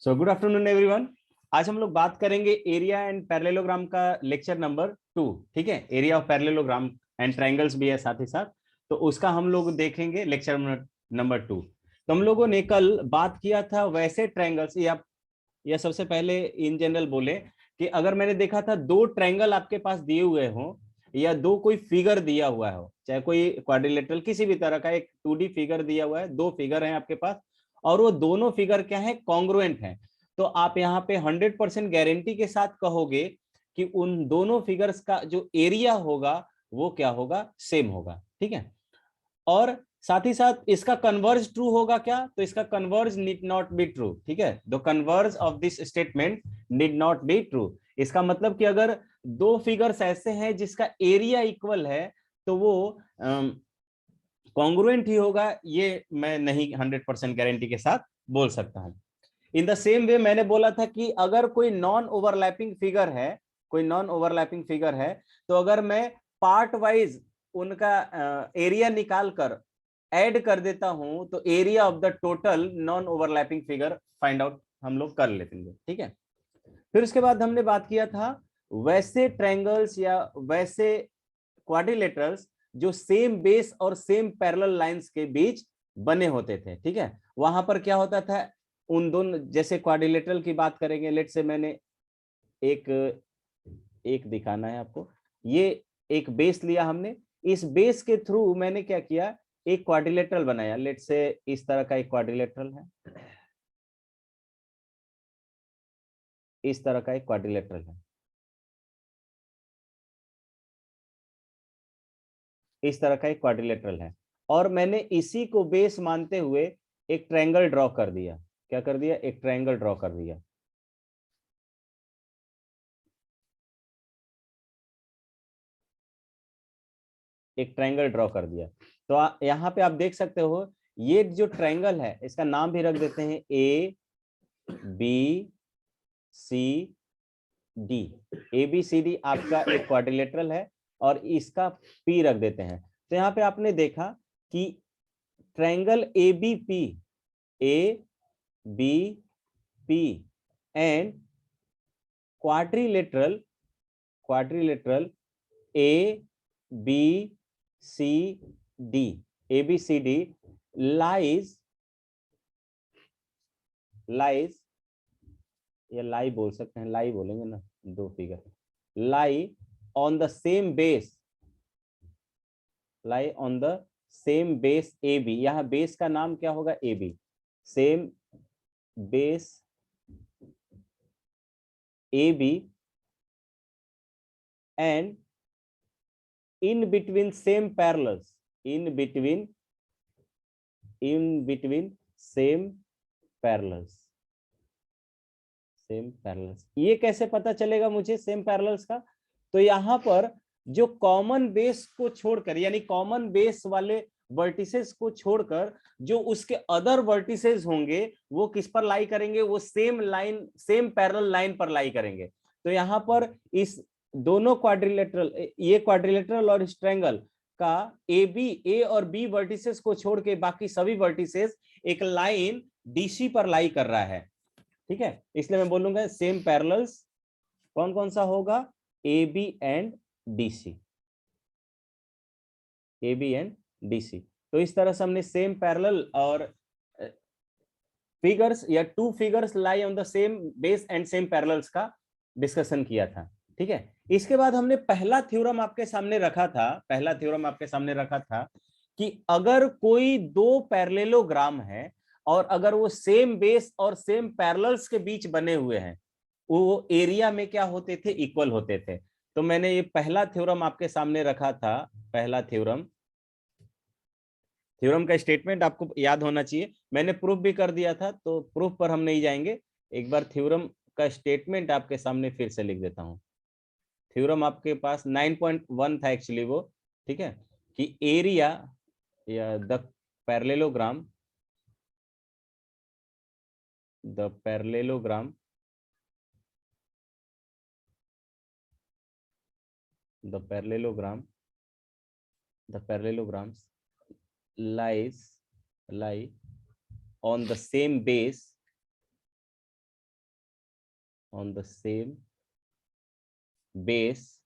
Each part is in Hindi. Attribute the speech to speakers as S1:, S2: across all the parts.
S1: So good afternoon everyone. आज हम लोग बात करेंगे एरिया एंड पैरेललोग्राम का लेक्चर नंबर 2। ठीक है, area of parallelogram and triangles भी है साथ ही साथ, तो उसका हम लोग देखेंगे लेक्चर नंबर 2। तो हम लोगों ने कल बात किया था वैसे ट्रायंगल्स, या सबसे पहले इन जनरल बोले कि अगर मैंने देखा था दो ट्रायंगल आपके पास दिए हुए हो या दो कोई फिगर दिया हुआ हो, चाहे कोई क्वाड्रिलेटरल किसी भी तरह का एक 2D फिगर दिया हुआ है, दो फिगर हैं आपके पास और वो दोनों फिगर क्या है, कॉन्ग्रुएंट है, तो आप यहाँ पे 100% गारंटी के साथ कहोगे कि उन दोनों फिगर्स का जो एरिया होगा वो क्या होगा, सेम होगा। ठीक है, और साथ ही साथ इसका कन्वर्ज ट्रू होगा क्या, तो इसका converge need not be true. ठीक है, the converse of this statement need not be true. इसका मतलब कि अगर दो फिगर्स ऐसे हैं जिसका एरिया इक्वल है तो वो कॉन्ग्रुएंट ही होगा, ये मैं नहीं 100% गारंटी के साथ बोल सकता हूं। इन द सेम वे मैंने बोला था कि अगर कोई नॉन ओवरलैपिंग फिगर है, कोई नॉन ओवरलैपिंग फिगर है, तो अगर मैं पार्ट वाइज उनका एरिया निकाल कर ऐड कर देता हूं तो area of the total non overlapping figure find out हम लोग कर लेंगे। ठीक है, फिर उसके बाद हमने बात किया था वैसे ट्रायंगल्स या वैसे क्वाड्रिलेटरल्स जो सेम बेस और सेम पैरेलल लाइंस के बीच बने होते थे। ठीक है, वहां पर क्या होता था, उन दोनों जैसे क्वाड्रिलेटरल की बात करेंगे, लेट से मैंने एक एक दिखाना है आपको, ये एक बेस लिया हमने, इस बेस के थ्रू मैंने क्या किया, एक क्वाड्रिलेटरल बनाया। लेट से इस तरह का एक क्वाड्रिलेटरल है, इस तरह का एक क्वाड्रिलेटरल है, इस तरह का एक क्वाड्रिलेटरल है, और मैंने इसी को बेस मानते हुए एक ट्रायंगल ड्रॉ कर दिया। क्या कर दिया, एक ट्रायंगल ड्रॉ कर दिया। एक ट्रायंगल ड्रॉ कर दिया। तो यहाँ पे आप देख सकते हो, ये जो ट्रायंगल है इसका नाम भी रख देते हैं A B C D. A B C D आपका एक क्वाड्रिलेटरल है और इसका पी रख देते हैं। तो यहाँ पे आपने देखा कि triangle A B P, A B P and quadrilateral, quadrilateral A B C D, A B C D lies, lies या लाई बोल सकते हैं, लाई बोलेंगे ना, दो figure lie on the same base, lie on the same base A B. यहां बेस का नाम क्या होगा, A B, same base A B and in between same parallels, in between, in between same parallels, same parallels. ये कैसे पता चलेगा मुझे सेम पैरेलल्स का, तो यहां पर जो कॉमन बेस को छोड़कर, यानी कॉमन बेस वाले वर्टिसेस को छोड़कर जो उसके अदर वर्टिसेस होंगे वो किस पर लाई करेंगे, वो same line, same parallel line पर लाई करेंगे। तो यहां पर इस दोनों क्वाड्रिलेटरल, ये क्वाड्रिलेटरल और इस ट्रायंगल का ए बी, ए और बी वर्टिसेस को छोड़ के बाकी सभी वर्टिसेस एक लाइन डीसी पर लाई कर रहा है। ठीक है, इसलिए मैं बोलूंगा सेम पैरेलल्स कौन कौन सा होगा, A B and DC, A B and DC. तो इस तरह से हमने सेम पैरेलल और फिगर्स या two figures lie on the same base and same parallels का डिस्कशन किया था। ठीक है, इसके बाद हमने पहला थ्योरम आपके सामने रखा था, पहला थ्योरम आपके सामने रखा था कि अगर कोई दो पैरेललोग्राम है और अगर वो सेम बेस और सेम पैरेलल्स के बीच बने हुए हैं, वो एरिया में क्या होते थे, इक्वल होते थे। तो मैंने ये पहला थ्योरम आपके सामने रखा था, पहला थ्योरम, थ्योरम का स्टेटमेंट आपको याद होना चाहिए, मैंने प्रूफ भी कर दिया था तो प्रूफ पर हम नहीं जाएंगे, एक बार थ्योरम का स्टेटमेंट आपके सामने फिर से लिख देता हूं। थ्योरम आपके पास 9.1 था एक्चुअली वो। ठीक है, कि एरिया या the parallelogram, the parallelogram, the parallelogram, the parallelograms lies, lie on the same base, on the same base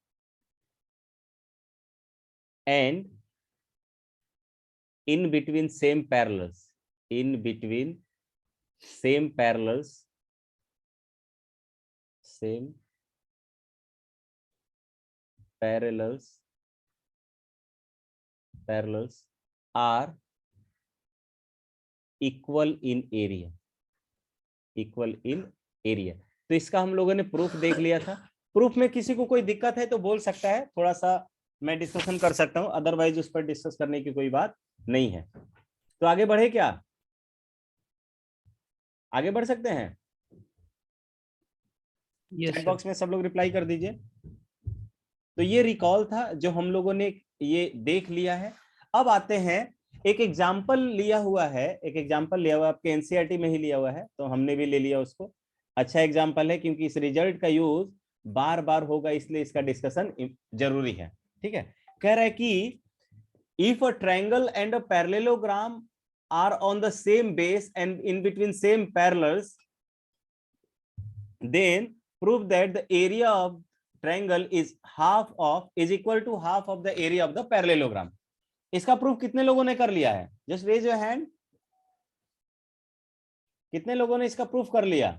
S1: and in between same parallels, in between same parallels, same parallels are equal in area, equal in area। तो इसका हम लोगों ने प्रूफ देख लिया था। प्रूफ में किसी को कोई दिक्कत है तो बोल सकता है, थोड़ा सा मैं डिस्कशन कर सकता हूं, अदरवाइज उस पर डिस्कस करने की कोई बात नहीं है। तो आगे बढ़े क्या? आगे बढ़ सकते हैं? चैट बॉक्स में सब लोग रिप्लाई कर दीजिए। तो ये रिकॉल था जो हम लोगों ने ये देख लिया है। अब आते हैं, एक एग्जाम्पल लिया हुआ है, एक एग्जाम्पल लिया हुआ आपके एनसीईआरटी में ही लिया हुआ है, तो हमने भी ले लिया उसको। अच्छा एग्जाम्पल है, क्योंकि इस रिजल्ट का यूज बार बार होगा, इसलिए इसका डिस्कशन जरूरी है। ठीक है, कह रहा है कि if a triangle and a parallelogram are on the same base and in between same parallels, then prove that the area of triangle is equal to half of the area of the parallelogram। इसका प्रूफ कितने लोगों ने कर लिया है? Just raise your hand. कितने लोगों ने इसका प्रूफ कर लिया?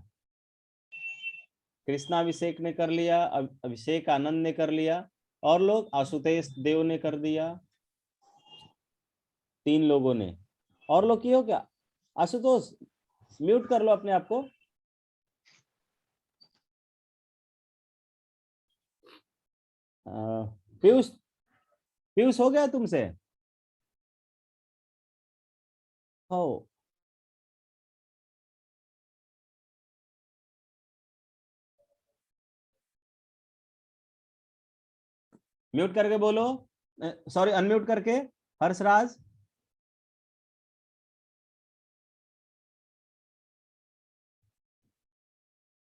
S1: कृष्णा अभिषेक ने कर लिया, अभिषेक आनंद ने कर लिया, और लोग आशुतोष देव ने कर दिया, 3 लोगों ने। और लोग किए हो क्या? आशुतोष म्यूट कर लो अपने आप को। पीयूष, पीयूष हो गया तुमसे? हो, म्यूट करके बोलो, सॉरी अनम्यूट करके। हर्षराज,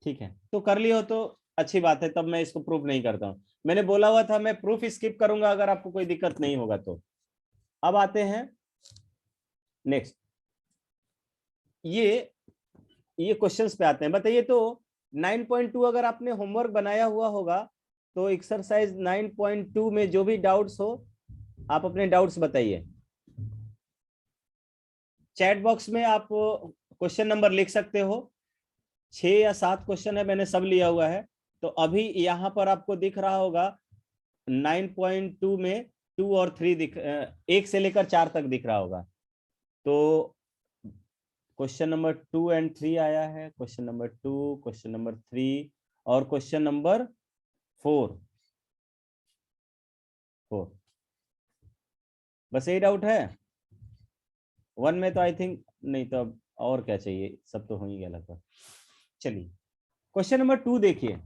S1: ठीक है, तो कर लियो तो अच्छी बात है, तब मैं इसको प्रूफ नहीं करता हूं। मैंने बोला हुआ था मैं प्रूफ स्किप करूंगा अगर आपको कोई दिक्कत नहीं होगा तो। अब आते हैं नेक्स्ट, ये क्वेश्चंस पे आते हैं। बताइए तो 9.2 अगर आपने होमवर्क बनाया हुआ होगा तो एक्सरसाइज 9.2 में जो भी डाउट्स हो आप अपने डाउट्स बताइए। चैट बॉक्स में आप क्वेश्चन नंबर लिख सकते हो। 6 या 7 क्वेश्चन है, मैंने सब लिया हुआ है। तो अभी यहाँ पर आपको दिख रहा होगा 9.2 में 2 और 3 दिख, 1 से लेकर 4 तक दिख रहा होगा। तो क्वेश्चन नंबर 2 एंड 3 आया है, क्वेश्चन नंबर 2, क्वेश्चन नंबर 3 और क्वेश्चन नंबर 4। बस यही डाउट है। 1 में तो आई थिंक नहीं, तो अब और क्या चाहिए, सब तो हो ही गया लगभग। चलिए क्वेश्चन नंबर 2 देखिए,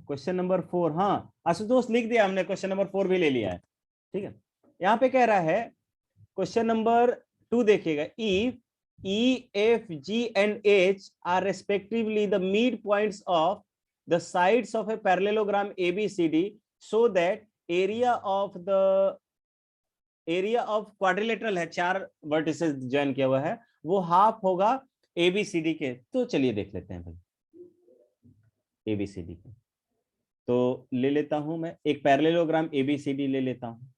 S1: क्वेश्चन नंबर 4। हाँ आशुतोष लिख दिया हमने, क्वेश्चन नंबर 4 भी ले लिया है। ठीक है, यहाँ पे कह रहा है क्वेश्चन नंबर 2 देखिएगा, if E, F, G and H are respectively the midpoints of the sides of a parallelogram ABCD, so that area of quadrilateral है, 4 वर्टिसेस ज्वाइन किया हुआ है, वो हाफ होगा ABCD के। तो चलिए देख लेते हैं भाई ABCD के। तो ले लेता हूं मैं एक पैरेललोग्राम ABCD ले लेता हूं।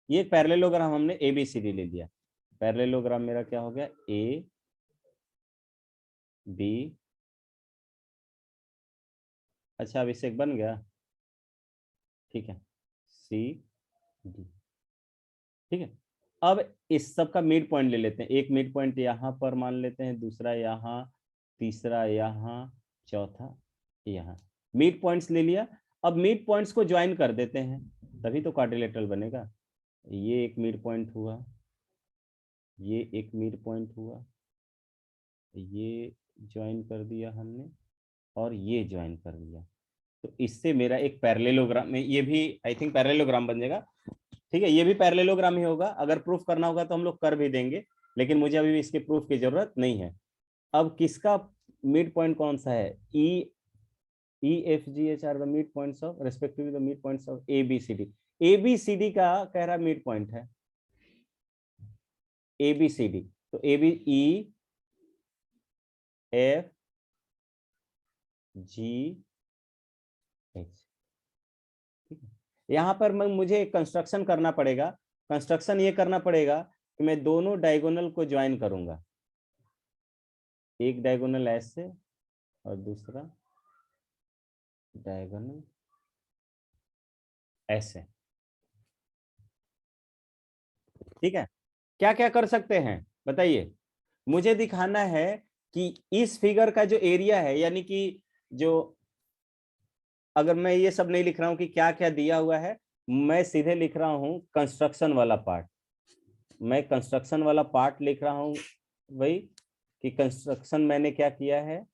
S1: ये पैरेललोग्राम हमने ABCD ले लिया। पैरेललोग्राम मेरा क्या हो गया, A B। अच्छा अभिषेक बन गया, ठीक है, C D। ठीक है, अब इस सब का मिड पॉइंट ले लेते हैं। एक मिड पॉइंट यहाँ पर मान लेते हैं, दूसरा यहाँ, तीसरा यहाँ, चौथा यहाँ। मिड पॉइंट्स ले लिया। अब मिड पॉइंट्स को ज्वाइन कर देते हैं, तभी तो क्वाड्रिलेटरल बनेगा। ये एक मिड पॉइंट हुआ, ये एक मिड पॉइंट हुआ, ये ज्वाइन कर दिया हमने, और ये ज्वाइन कर दिया। तो इससे मेरा एक पैरेललोग्राम में, ये भी आई थिंक पैरेललोग्राम बन जाएगा। ठीक है, ये भी पैरेललोग्राम ही होगा। अगर प्रूफ करना होगा तो हम लोग कर भी देंगे, लेकिन मुझे अभी भी इसके प्रूफ की जरूरत नहीं है। अब किसका मिड पॉइंट कौन सा है, ई E, F, G, H are the midpoints of respectively the midpoints of A, B, C, D. A, B, C, D का कह रहा मिड पॉइंट है A, B, C, D. तो A, B, E, F, G, H. ठीक है, यहाँ पर मुझे कंस्ट्रक्शन करना पड़ेगा। कंस्ट्रक्शन ये करना पड़ेगा कि मैं दोनों डायगोनल को ज्वाइन करूंगा, एक डायगोनल ऐसे और दूसरा डायगोनल ऐसे। ठीक है, क्या क्या कर सकते हैं बताइए। मुझे दिखाना है कि इस फिगर का जो एरिया है, यानी कि जो, अगर मैं ये सब नहीं लिख रहा हूं कि क्या क्या दिया हुआ है, मैं सीधे लिख रहा हूं कंस्ट्रक्शन वाला पार्ट। मैं कंस्ट्रक्शन वाला पार्ट लिख रहा हूं वही कि कंस्ट्रक्शन मैंने क्या किया है।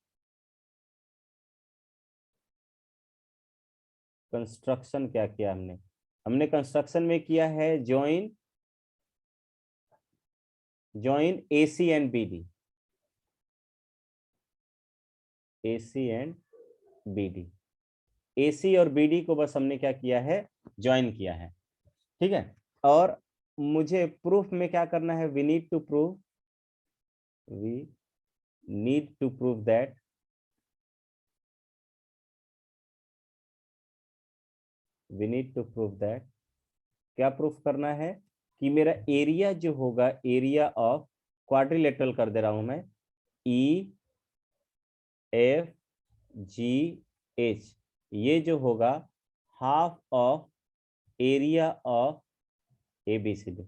S1: कंस्ट्रक्शन क्या किया हमने, हमने कंस्ट्रक्शन में किया है join AC and BD, AC and BD। AC और BD को बस हमने क्या किया है, ज्वाइन किया है। ठीक है, और मुझे प्रूफ में क्या करना है, we need to prove that क्या प्रूफ करना है कि मेरा एरिया जो होगा, एरिया ऑफ क्वाड्रिलेटरल कर दे रहा हूं मैं, E, F, G, H, ये जो होगा half of area of ABCD,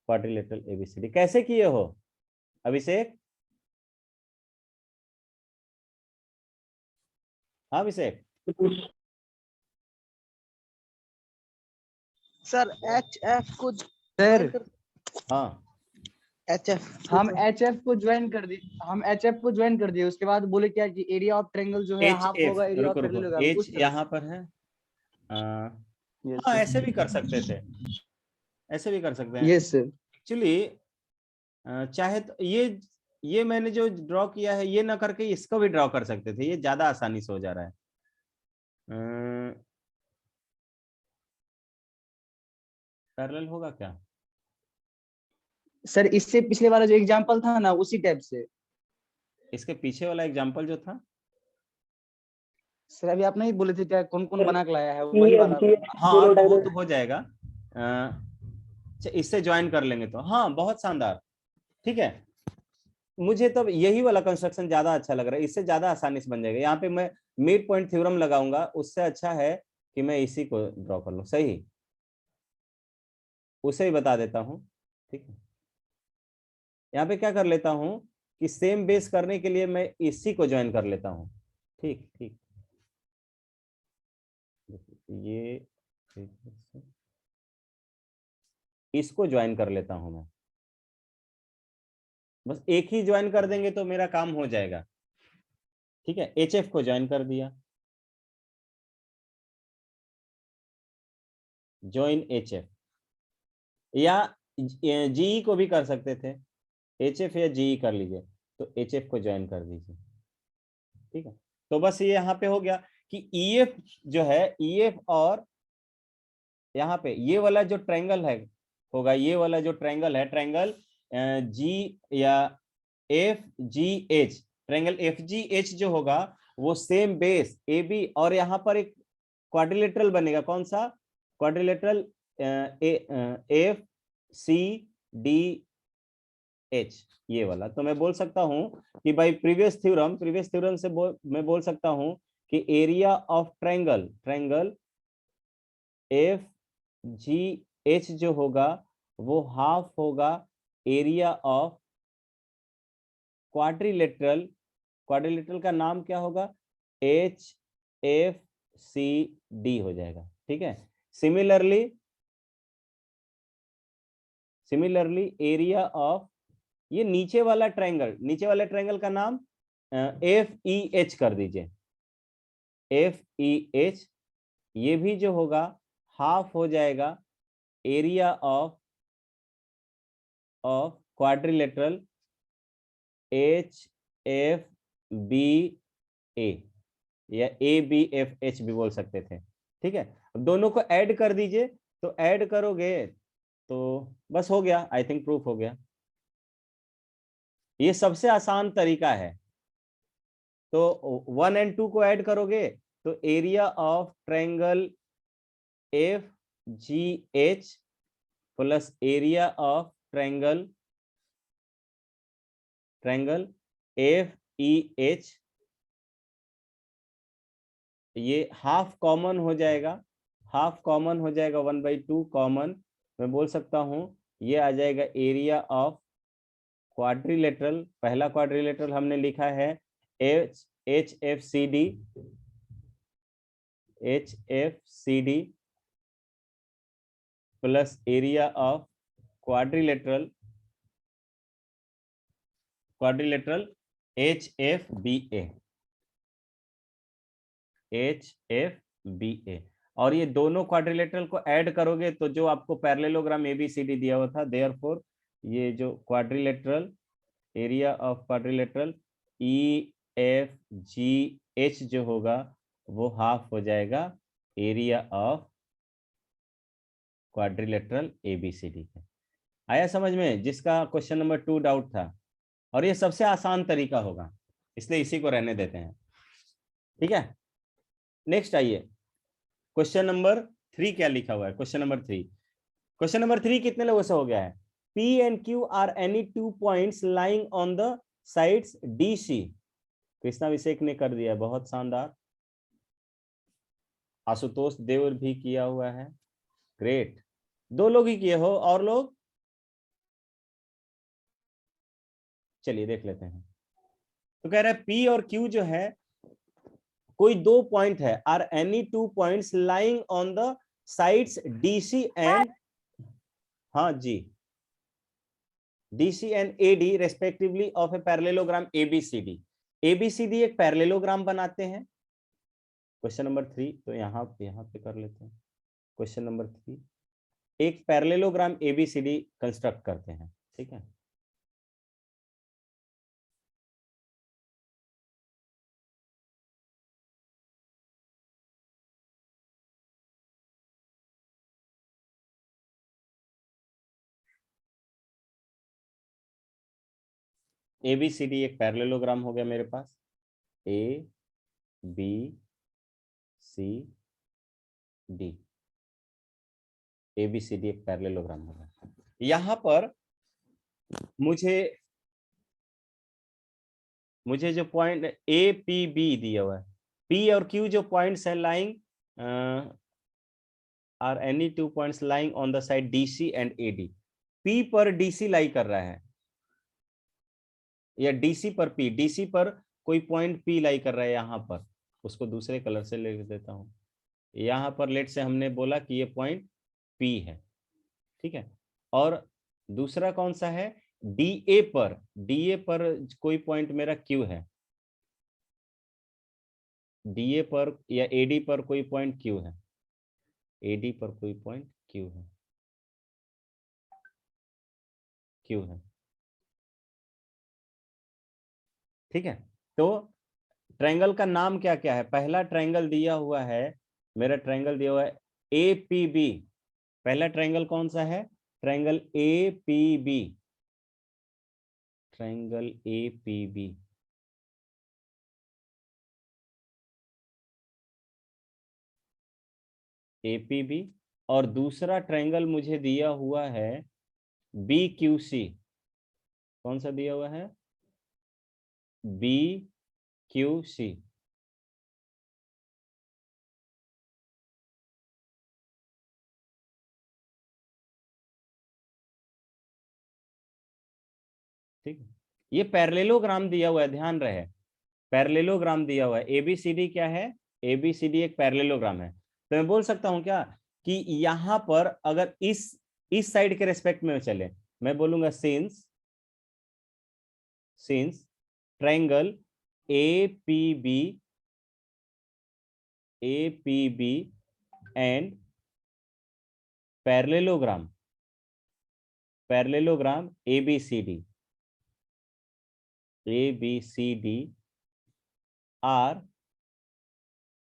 S1: quadrilateral ABCD। कैसे किए हो अभिषेक? हाँ अभिषेक।
S2: सर HF को
S3: सर
S1: हाँ
S3: हम HF को ज्वाइन कर दिए, उसके बाद बोले क्या कि एरिया ऑफ ट्रायंगल जो है हाफ
S1: HF,
S3: होगा एरिया ऑफ
S1: रुको
S3: पैरेललोग्राम,
S1: H
S3: उस तरह
S1: यहाँ पर है। हाँ ऐसे भी कर सकते थे, ऐसे भी कर सकते हैं
S3: यस सर।
S1: एक्चुअली। चाहे तो ये मैंने जो ड्रॉ किया है ये ना करके इसको भी ड्रॉ कर सकते थे, ये ज्यादा आसानी से हो जा रहा है। पैरेलल होगा क्या
S3: सर इससे पिछले वाला जो एग्जांपल था ना, उसी टाइप से।
S1: इसके पीछे वाला एग्जांपल जो था?
S3: सर अभी आप नहीं बोले थे क्या कौन कौन बना के लाया है, वही वाला।
S1: हाँ तो वो तो हो जाएगा। इससे ज्वाइन कर लेंगे तो हाँ, बहुत शानदार। ठीक है, मुझे तब यही वाला कंस्ट्रक्शन ज्यादा अच्छा लग रहा है, इससे ज्यादा आसानी से बन जाएगा। यहाँ पे मैं मिड पॉइंट थ्योरम लगाऊंगा, उससे अच्छा है कि मैं इसी को ड्रॉ कर लूं। सही, उसे ही बता देता हूं। ठीक है, यहाँ पे क्या कर लेता हूं कि सेम बेस करने के लिए मैं इसी को ज्वाइन कर लेता हूं। ठीक ठीक, ये इसको ज्वाइन कर लेता हूं मैं, बस एक ही ज्वाइन कर देंगे तो मेरा काम हो जाएगा। ठीक है, HF को ज्वाइन कर दिया, ज्वाइन HF, या GE को भी कर सकते थे, HF या GE कर लीजिए, तो HF को ज्वाइन कर दीजिए। ठीक है, तो बस ये यहाँ पे हो गया कि EF जो है, EF और यहाँ पे ये वाला जो ट्रायंगल है होगा, ये वाला जो ट्रायंगल है, ट्रायंगल G या FGH, ट्रायंगल FGH जो होगा वो सेम बेस AB, और यहाँ पर एक क्वाड्रिलेटरल बनेगा। कौन सा क्वाड्रिलेटरल? FCDH, ये वाला। तो मैं बोल सकता हूं कि भाई प्रीवियस थ्योरम से मैं बोल सकता हूं कि एरिया ऑफ ट्रायंगल FGH जो होगा वो हाफ होगा एरिया ऑफ क्वाड्रिलेटरल का नाम क्या होगा? HFCD हो जाएगा। ठीक है, सिमिलरली एरिया ऑफ ये नीचे वाला ट्रायंगल का नाम FEH कर दीजिए, FEH, ये भी जो होगा हाफ हो जाएगा एरिया ऑफ क्वाड्रिलेटरल HFBA, या ABFH भी बोल सकते थे, ठीक है। अब दोनों को ऐड कर दीजिए, तो ऐड करोगे तो बस हो गया, आई थिंक प्रूफ हो गया। ये सबसे आसान तरीका है। तो 1 और 2 को ऐड करोगे तो area of triangle FGH plus area of triangle FEH, ये हाफ कॉमन हो जाएगा, हाफ कॉमन हो जाएगा, 1/2 कॉमन, मैं बोल सकता हूं ये आ जाएगा एरिया ऑफ क्वाड्रिलेटरल। पहला क्वाड्रिलेटरल हमने लिखा है HFCD plus area of quadrilateral HFBA। और ये दोनों क्वाड्रिलेटरल को ऐड करोगे तो जो आपको पैरेललोग्राम ABCD दिया हुआ था, देयरफॉर ये जो quadrilateral area of quadrilateral EFGH जो होगा वो हाफ हो जाएगा एरिया ऑफ क्वाड्रिलेटरल ABCD का। आया समझ में? जिसका क्वेश्चन नंबर 2 डाउट था, और ये सबसे आसान तरीका होगा, इसलिए इसी को रहने देते हैं, ठीक है। नेक्स्ट आइए, क्वेश्चन नंबर 3 क्या लिखा हुआ है? क्वेश्चन नंबर 3 कितने लोगों से हो गया है? P and Q are any 2 points lying on the sides DC। कृष्णाभिषेक ने कर दिया, बहुत शानदार। आशुतोष देव भी किया हुआ है, ग्रेट। 2 लोग ही किए हो, और लोग? चलिए देख लेते हैं। तो कह रहा है P और Q जो है कोई 2 पॉइंट है, are any 2 points lying on the sides DC and, हाँ जी, DC and AD respectively of a parallelogram ABCD। ABCD एक पैरेललोग्राम बनाते हैं। क्वेश्चन नंबर 3 तो यहाँ पे कर लेते हैं। क्वेश्चन नंबर 3 एक पैरेललोग्राम ABCD कंस्ट्रक्ट करते हैं, ठीक है। ABCD एक पैरेललोग्राम हो गया मेरे पास, ABCD। ABCD एक पैरेललोग्राम हो गया। यहाँ पर मुझे जो पॉइंट APB दिया हुआ है, P और Q जो पॉइंट्स है lying are any 2 points lying on the side DC and AD। P पर DC लाई कर रहा है, या DC पर P, DC पर कोई पॉइंट P लाई कर रहा है यहाँ पर, उसको दूसरे कलर से लिख देता हूँ। यहाँ पर लेट से हमने बोला कि ये पॉइंट P है, ठीक है। और दूसरा कौन सा है? DA पर कोई पॉइंट मेरा Q है, DA पर या AD पर कोई पॉइंट Q है, AD पर कोई पॉइंट Q है, ठीक है। तो ट्रायंगल का नाम क्या क्या है? पहला ट्रायंगल दिया हुआ है, मेरा ट्रायंगल दिया हुआ है APB। पहला ट्रायंगल कौन सा है? Triangle APB, triangle APB। APB। और दूसरा ट्रायंगल मुझे दिया हुआ है BQC। कौन सा दिया हुआ है? BQC। ठीक है, ये पैरेललोग्राम दिया हुआ है, ध्यान रहे, पैरेललोग्राम दिया हुआ है। ABCD क्या है? ABCD एक पैरेललोग्राम है। तो मैं बोल सकता हूं क्या कि यहां पर अगर इस साइड के रेस्पेक्ट में चले, मैं बोलूंगा since triangle APB and parallelogram ABCD are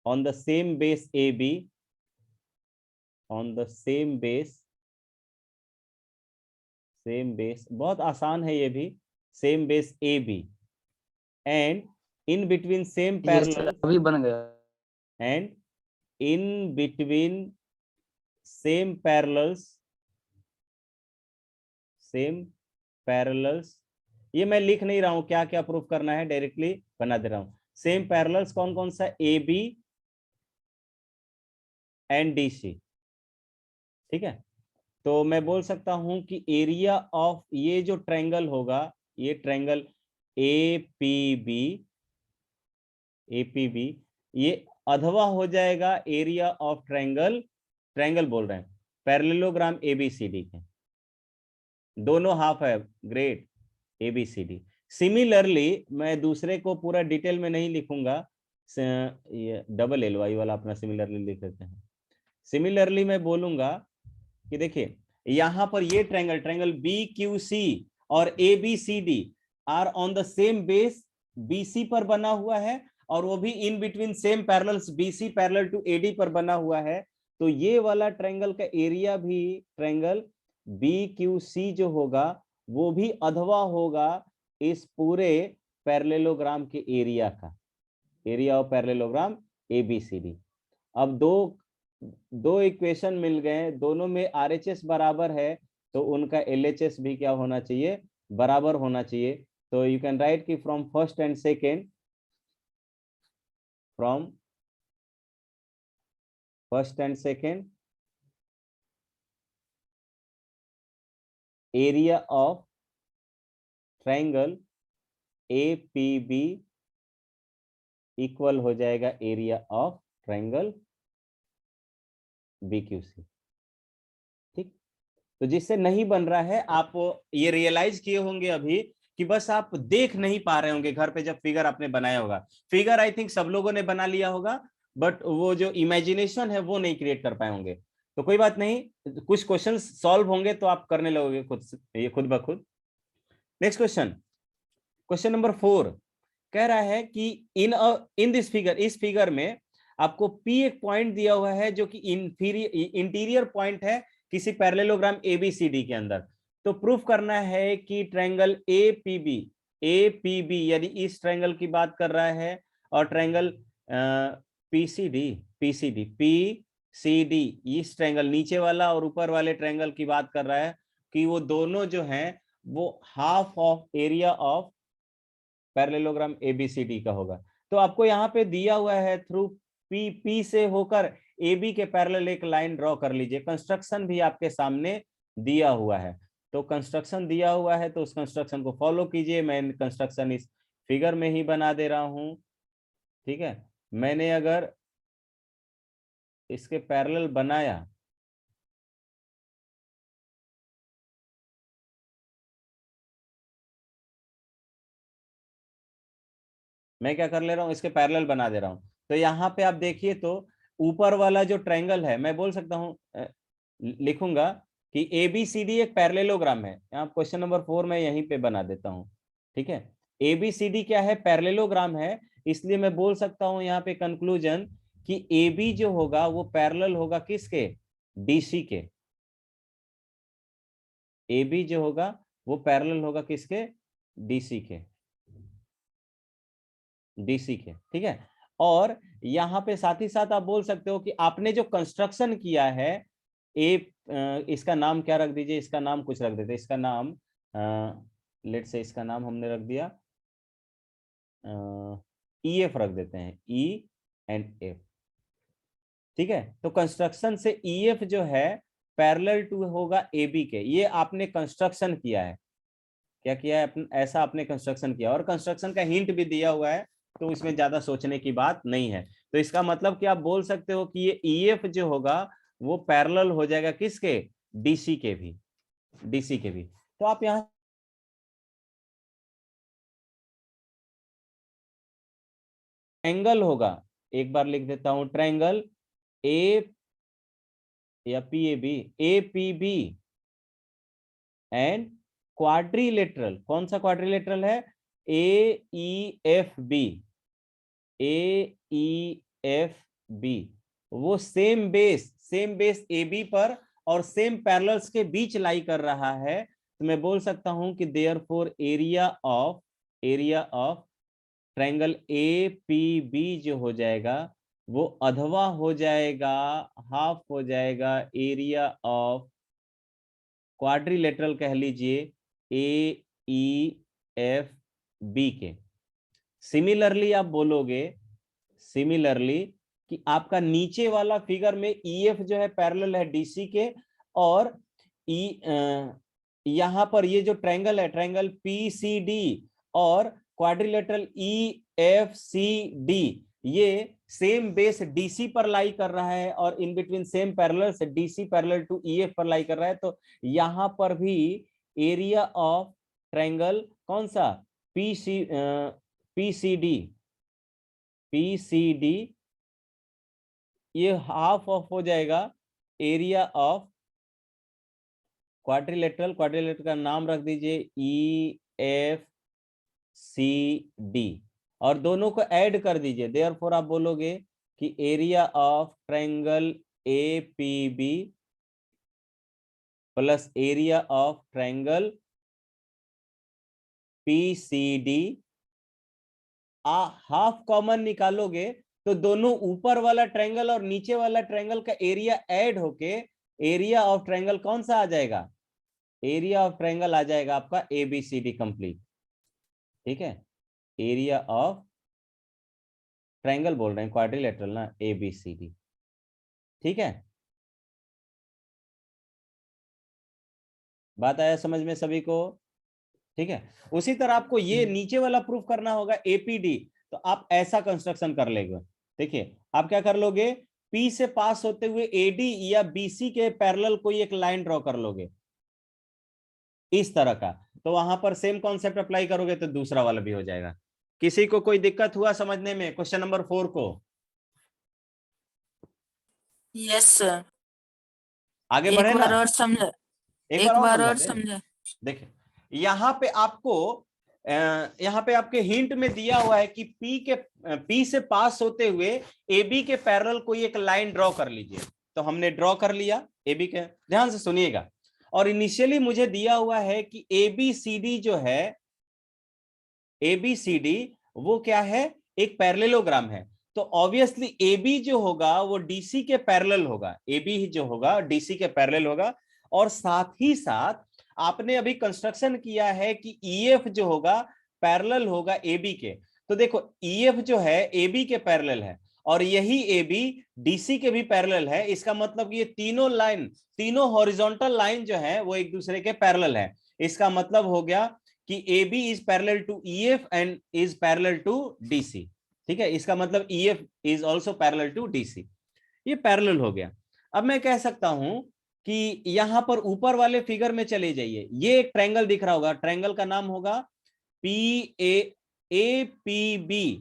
S1: on the same base AB, on the same base, बहुत आसान है ये भी, same base AB, and in between same
S3: ये
S1: parallel,
S3: अभी बन गया।
S1: and in between same parallels, ये मैं लिख नहीं रहा हूं क्या क्या प्रूफ करना है, डायरेक्टली बना दे रहा हूं। सेम पैरेलल्स कौन कौन सा, A B and D C, ठीक है। तो मैं बोल सकता हूं कि एरिया ऑफ ये जो ट्रायंगल होगा, ये ट्रायंगल एपीबी, ये अथवा हो जाएगा एरिया ऑफ ट्रायंगल बोल रहे हैं पैरेललोग्राम एबीसीडी के, दोनों हाफ है, ग्रेट, एबीसीडी। सिमिलरली मैं दूसरे को पूरा डिटेल में नहीं लिखूंगा, ये डबल एल वाई वाला अपना सिमिलरली लिख लेते हैं। सिमिलरली मैं बोलूंगा कि देखिए यहां पर ये ट्रायंगल बी क्यू सी और A B C D are on the same base BC पर बना हुआ है, और वो भी in between same parallels BC parallel to AD पर बना हुआ है। तो ये वाला ट्रायंगल का एरिया भी ट्रायंगल बी क्यू सी जो होगा वो भी अधवा होगा इस पूरे पैरेललोग्राम के एरिया का, एरिया ऑफ पैरेललोग्राम एबीसीडी। अब दो इक्वेशन मिल गए, दोनों में आरएचएस बराबर है, तो उनका एलएचएस भी क्या होना चाहिए, बराबर होना चाहिए। तो यू कैन राइट कि from first and second, from first and second area of triangle APB equal हो जाएगा एरिया ऑफ ट्रायंगल बीक्यूसी, ठीक। तो जिससे नहीं बन रहा है, आप ये रियलाइज किए होंगे अभी कि बस आप देख नहीं पा रहे होंगे घर पे, जब फिगर आपने बनाया होगा, फिगर आई थिंक सब लोगों ने बना लिया होगा, बट वो जो इमेजिनेशन है वो नहीं क्रिएट कर पाए होंगे। तो कोई बात नहीं, कुछ क्वेश्चन सॉल्व होंगे तो आप करने लगोगे खुद से, ये खुद ब खुद। नेक्स्ट क्वेश्चन, क्वेश्चन नंबर 4 कह रहा है कि इन दिस फिगर, इस फिगर में आपको P एक पॉइंट दिया हुआ है जो कि इंटीरियर पॉइंट है किसी पैरेललोग्राम एबीसीडी के अंदर। तो प्रूफ करना है कि ट्रायंगल एपीबी यानी इस ट्रायंगल की बात कर रहा है, और ट्रायंगल पीसीडी इस ट्रायंगल नीचे वाला और ऊपर वाले ट्रायंगल की बात कर रहा है कि वो दोनों जो हैं वो half of area of parallelogram ABCD का होगा। तो आपको यहाँ पे दिया हुआ है थ्रू पी से होकर AB के पैरेलल एक लाइन ड्रॉ कर लीजिए। कंस्ट्रक्शन भी आपके सामने दिया हुआ है, तो कंस्ट्रक्शन दिया हुआ है तो उस कंस्ट्रक्शन को फॉलो कीजिए। मैं कंस्ट्रक्शन इस फिगर में ही बना दे रहा हूं, ठीक है। मैंने अगर इसके पैरेलल बनाया, मैं क्या कर ले रहा हूं, इसके पैरेलल बना दे रहा हूं। तो यहाँ पे आप देखिए, तो ऊपर वाला जो ट्रायंगल है, मैं बोल सकता हूं, लिखूंगा कि एबीसीडी एक पैरेललोग्राम है। यहाँ क्वेश्चन नंबर 4 में यहीं पे बना देता हूं, ठीक है। एबीसीडी क्या है, पैरेललोग्राम है, इसलिए मैं बोल सकता हूं यहाँ पे कंक्लूजन कि AB जो होगा वो पैरेलल होगा किसके, DC के। AB जो होगा वो पैरेलल होगा किसके, DC के, ठीक है। और यहाँ पे साथ ही साथ आप बोल सकते हो कि आपने जो कंस्ट्रक्शन किया है, इसका नाम क्या रख दीजिए, इसका नाम कुछ रख देते, इसका नाम लेट से इसका नाम हमने रख दिया EF रख देते हैं, E एंड F, ठीक है। तो कंस्ट्रक्शन से EF जो है पैरेलल टू होगा AB के। ये आपने कंस्ट्रक्शन किया है, क्या किया है, ऐसा आपने कंस्ट्रक्शन किया, और कंस्ट्रक्शन का हिंट भी दिया हुआ है, तो इसमें ज्यादा सोचने की बात नहीं है। तो इसका मतलब कि आप बोल सकते हो कि ये EF जो होगा वो पैरेलल हो जाएगा किसके, DC के भी। तो आप यहाँ ट्रायंगल होगा, एक बार लिख देता हूं, ट्रायंगल ए या APB एंड क्वाड्रिलेटरल, कौन सा क्वाड्रिलेटरल है, AEFB बी वो सेम बेस ए बी पर और सेम पैरेलल्स के बीच लाई कर रहा है, तो मैं बोल सकता हूं कि therefore area of triangle A P B जो हो जाएगा वो अधवा हो जाएगा, हाफ हो जाएगा एरिया ऑफ क्वाड्रिलेटरल कह लीजिए ए ई एफ बी के। सिमिलरली आप बोलोगे कि आपका नीचे वाला फिगर में ईएफ जो है पैरेलल है डीसी के, और यहां पर ये जो ट्रायंगल है ट्रायंगल पीसीडी और क्वाड्रिलेटरल ईएफसीडी ये सेम बेस डीसी पर लाई कर रहा है और इन बिटवीन सेम पैरेलल से डीसी पैरेलल टू ईएफ पर लाई कर रहा है। तो यहां पर भी एरिया ऑफ ट्रायंगल कौन सा पीसीडी ये हाफ ऑफ हो जाएगा एरिया ऑफ क्वाड्रिलेटरल का नाम रख दीजिए EFCD और दोनों को ऐड कर दीजिए। देयरफॉर आप बोलोगे कि area of triangle APB plus area of triangle PCD half common निकालोगे तो दोनों ऊपर वाला ट्रायंगल और नीचे वाला ट्रायंगल का एरिया ऐड होके एरिया ऑफ ट्रायंगल कौन सा आ जाएगा, एरिया ऑफ ट्रायंगल आ जाएगा आपका ABCD कंप्लीट। ठीक है, एरिया ऑफ ट्रायंगल बोल रहे हैं, क्वाड्रिलेटरल ना, ABCD। ठीक है, बात आया समझ में सभी को? ठीक है, उसी तरह आपको ये नीचे वाला प्रूफ करना होगा APD, तो आप ऐसा कंस्ट्रक्शन कर लेंगे। देखिए आप क्या कर लोगे, P से पास होते हुए AD या BC के पैरेलल कोई एक लाइन ड्रॉ कर लोगे इस तरह का, तो वहां पर सेम कॉन्सेप्ट अप्लाई करोगे तो दूसरा वाला भी हो जाएगा। किसी को कोई दिक्कत हुआ समझने में क्वेश्चन नंबर 4 को?
S4: यस सर,
S1: आगे बढ़े ना,
S4: और समझे,
S1: एक बार और
S4: समझे।
S1: देखिए यहाँ पे आपके हिंट में दिया हुआ है कि P से पास होते हुए AB के पैरेलल कोई एक लाइन ड्रॉ कर लीजिए। तो हमने ड्रॉ कर लिया AB के, ध्यान से सुनिएगा। और इनिशियली मुझे दिया हुआ है कि ABCD जो है, ABCD वो क्या है, एक पैरेललोग्राम है। तो ऑब्वियसली AB जो होगा वो DC के पैरेलल होगा, AB जो होगा DC के पैरेलल होगा। और साथ ही साथ आपने अभी कंस्ट्रक्शन किया है कि EF जो होगा पैरेलल होगा AB के। तो देखो EF जो है AB के पैरेलल है और यही AB DC के भी पैरेलल है। इसका मतलब ये तीनों हॉरिजॉन्टल लाइन जो है वो एक दूसरे के पैरेलल है। इसका मतलब हो गया कि AB is parallel to EF and is parallel to DC। ठीक है, इसका मतलब EF is also parallel to DC। ये पैरेलल हो गया। अब मैं कह सकता हूं कि यहां पर ऊपर वाले फिगर में चले जाइए, ये एक ट्रायंगल दिख रहा होगा, ट्रायंगल का नाम होगा APB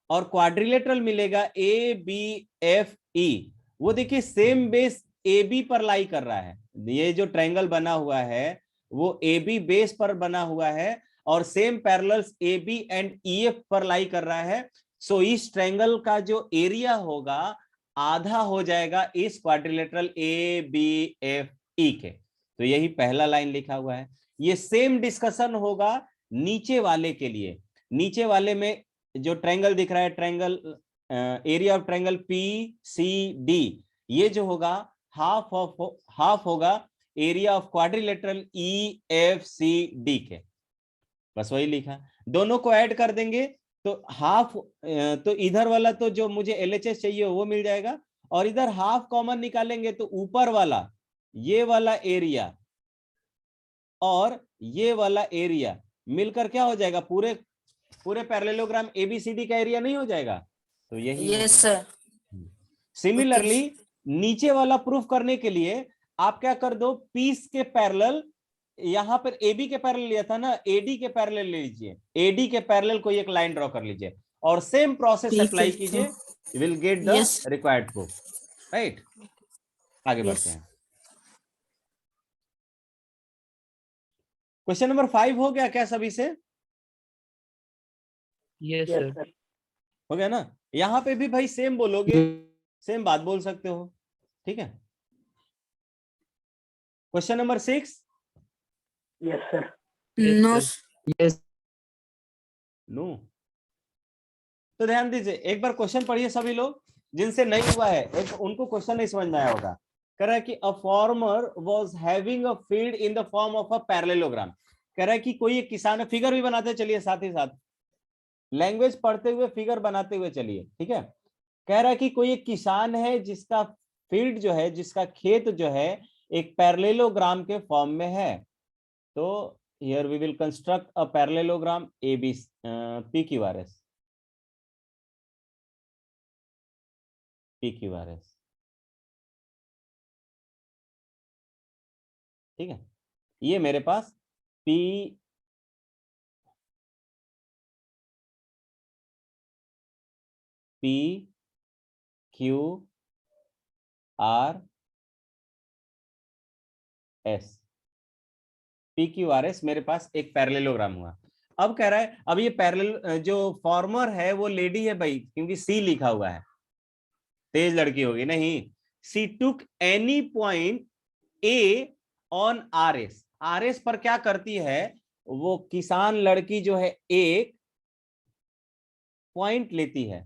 S1: और क्वाड्रिलेटरल मिलेगा ABFE। वो देखिए सेम बेस AB पर लाई कर रहा है। ये जो ट्रायंगल बना हुआ है वो AB बेस पर बना हुआ है और same parallels AB and EF पर लाई कर रहा है। सो इस ट्रायंगल का जो एरिया होगा आधा हो जाएगा इस क्वाड्रिलेटरल ABFE के। तो यही पहला लाइन लिखा हुआ है। ये सेम डिस्कशन होगा नीचे वाले के लिए। नीचे वाले में जो ट्रायंगल दिख रहा है, triangle area of triangle PCD, ये जो होगा हाफ होगा एरिया ऑफ क्वाड्रिलेटरल EFCD के। बस वही लिखा, दोनों को ऐड कर देंगे तो हाफ, तो इधर वाला तो जो मुझे LHS चाहिए वो मिल जाएगा और इधर हाफ कॉमन निकालेंगे तो ऊपर वाला ये वाला एरिया और ये वाला एरिया मिलकर क्या हो जाएगा, पूरे पैरेललोग्राम ABCD का एरिया नहीं हो जाएगा? तो यही
S4: यस सर।
S1: सिमिलरली नीचे वाला प्रूफ करने के लिए आप क्या कर दो, पीस के पैरेलल, यहां पर AB के पैरेलल लिया था ना, AD के पैरेलल ले लीजिए, AD के पैरेलल कोई एक लाइन ड्रॉ कर लीजिए और सेम प्रोसेस अप्लाई कीजिए, you will get the required proof. Right, आगे बढ़ते हैं। क्वेश्चन नंबर 5 हो गया क्या सभी से?
S3: यस सर,
S1: हो गया ना? यहाँ पे भी भाई सेम बोलोगे सेम बात बोल सकते हो, ठीक है। Question number 6।
S5: Yes sir.
S4: No
S3: yes
S1: no. तो ध्यान दीजिए, एक बार क्वेश्चन पढ़िए सभी लोग, जिनसे नहीं हुआ है एक उनको क्वेश्चन नहीं समझ में आया होगा। कह रहा है कि a farmer was having a field in the form of a parallelogram. कह रहा है कि कोई एक किसान है, फिगर भी बनाते चलिए साथ ही साथ, लैंग्वेज पढ़ते हुए फिगर बनाते हुए चलिए, ठीक है। कह रहा है कि कोई एक किसान है जिसका फील्ड जो है, जिसका खेत जो है एक पैरेललोग्राम के फॉर्म में है। तो here we will construct a parallelogram A B P Q R S, P Q R S, ठीक है। ये मेरे पास P P Q R S, P Q R S मेरे पास एक पैरेललोग्राम हुआ। अब कह रहा है, अब ये पैरेलल जो फॉर्मर है वो लेडी है भाई, क्योंकि सी लिखा हुआ है, तेज लड़की होगी नहीं। She took any point A on R S. R S पर क्या करती है, वो किसान लड़की जो है एक पॉइंट लेती है,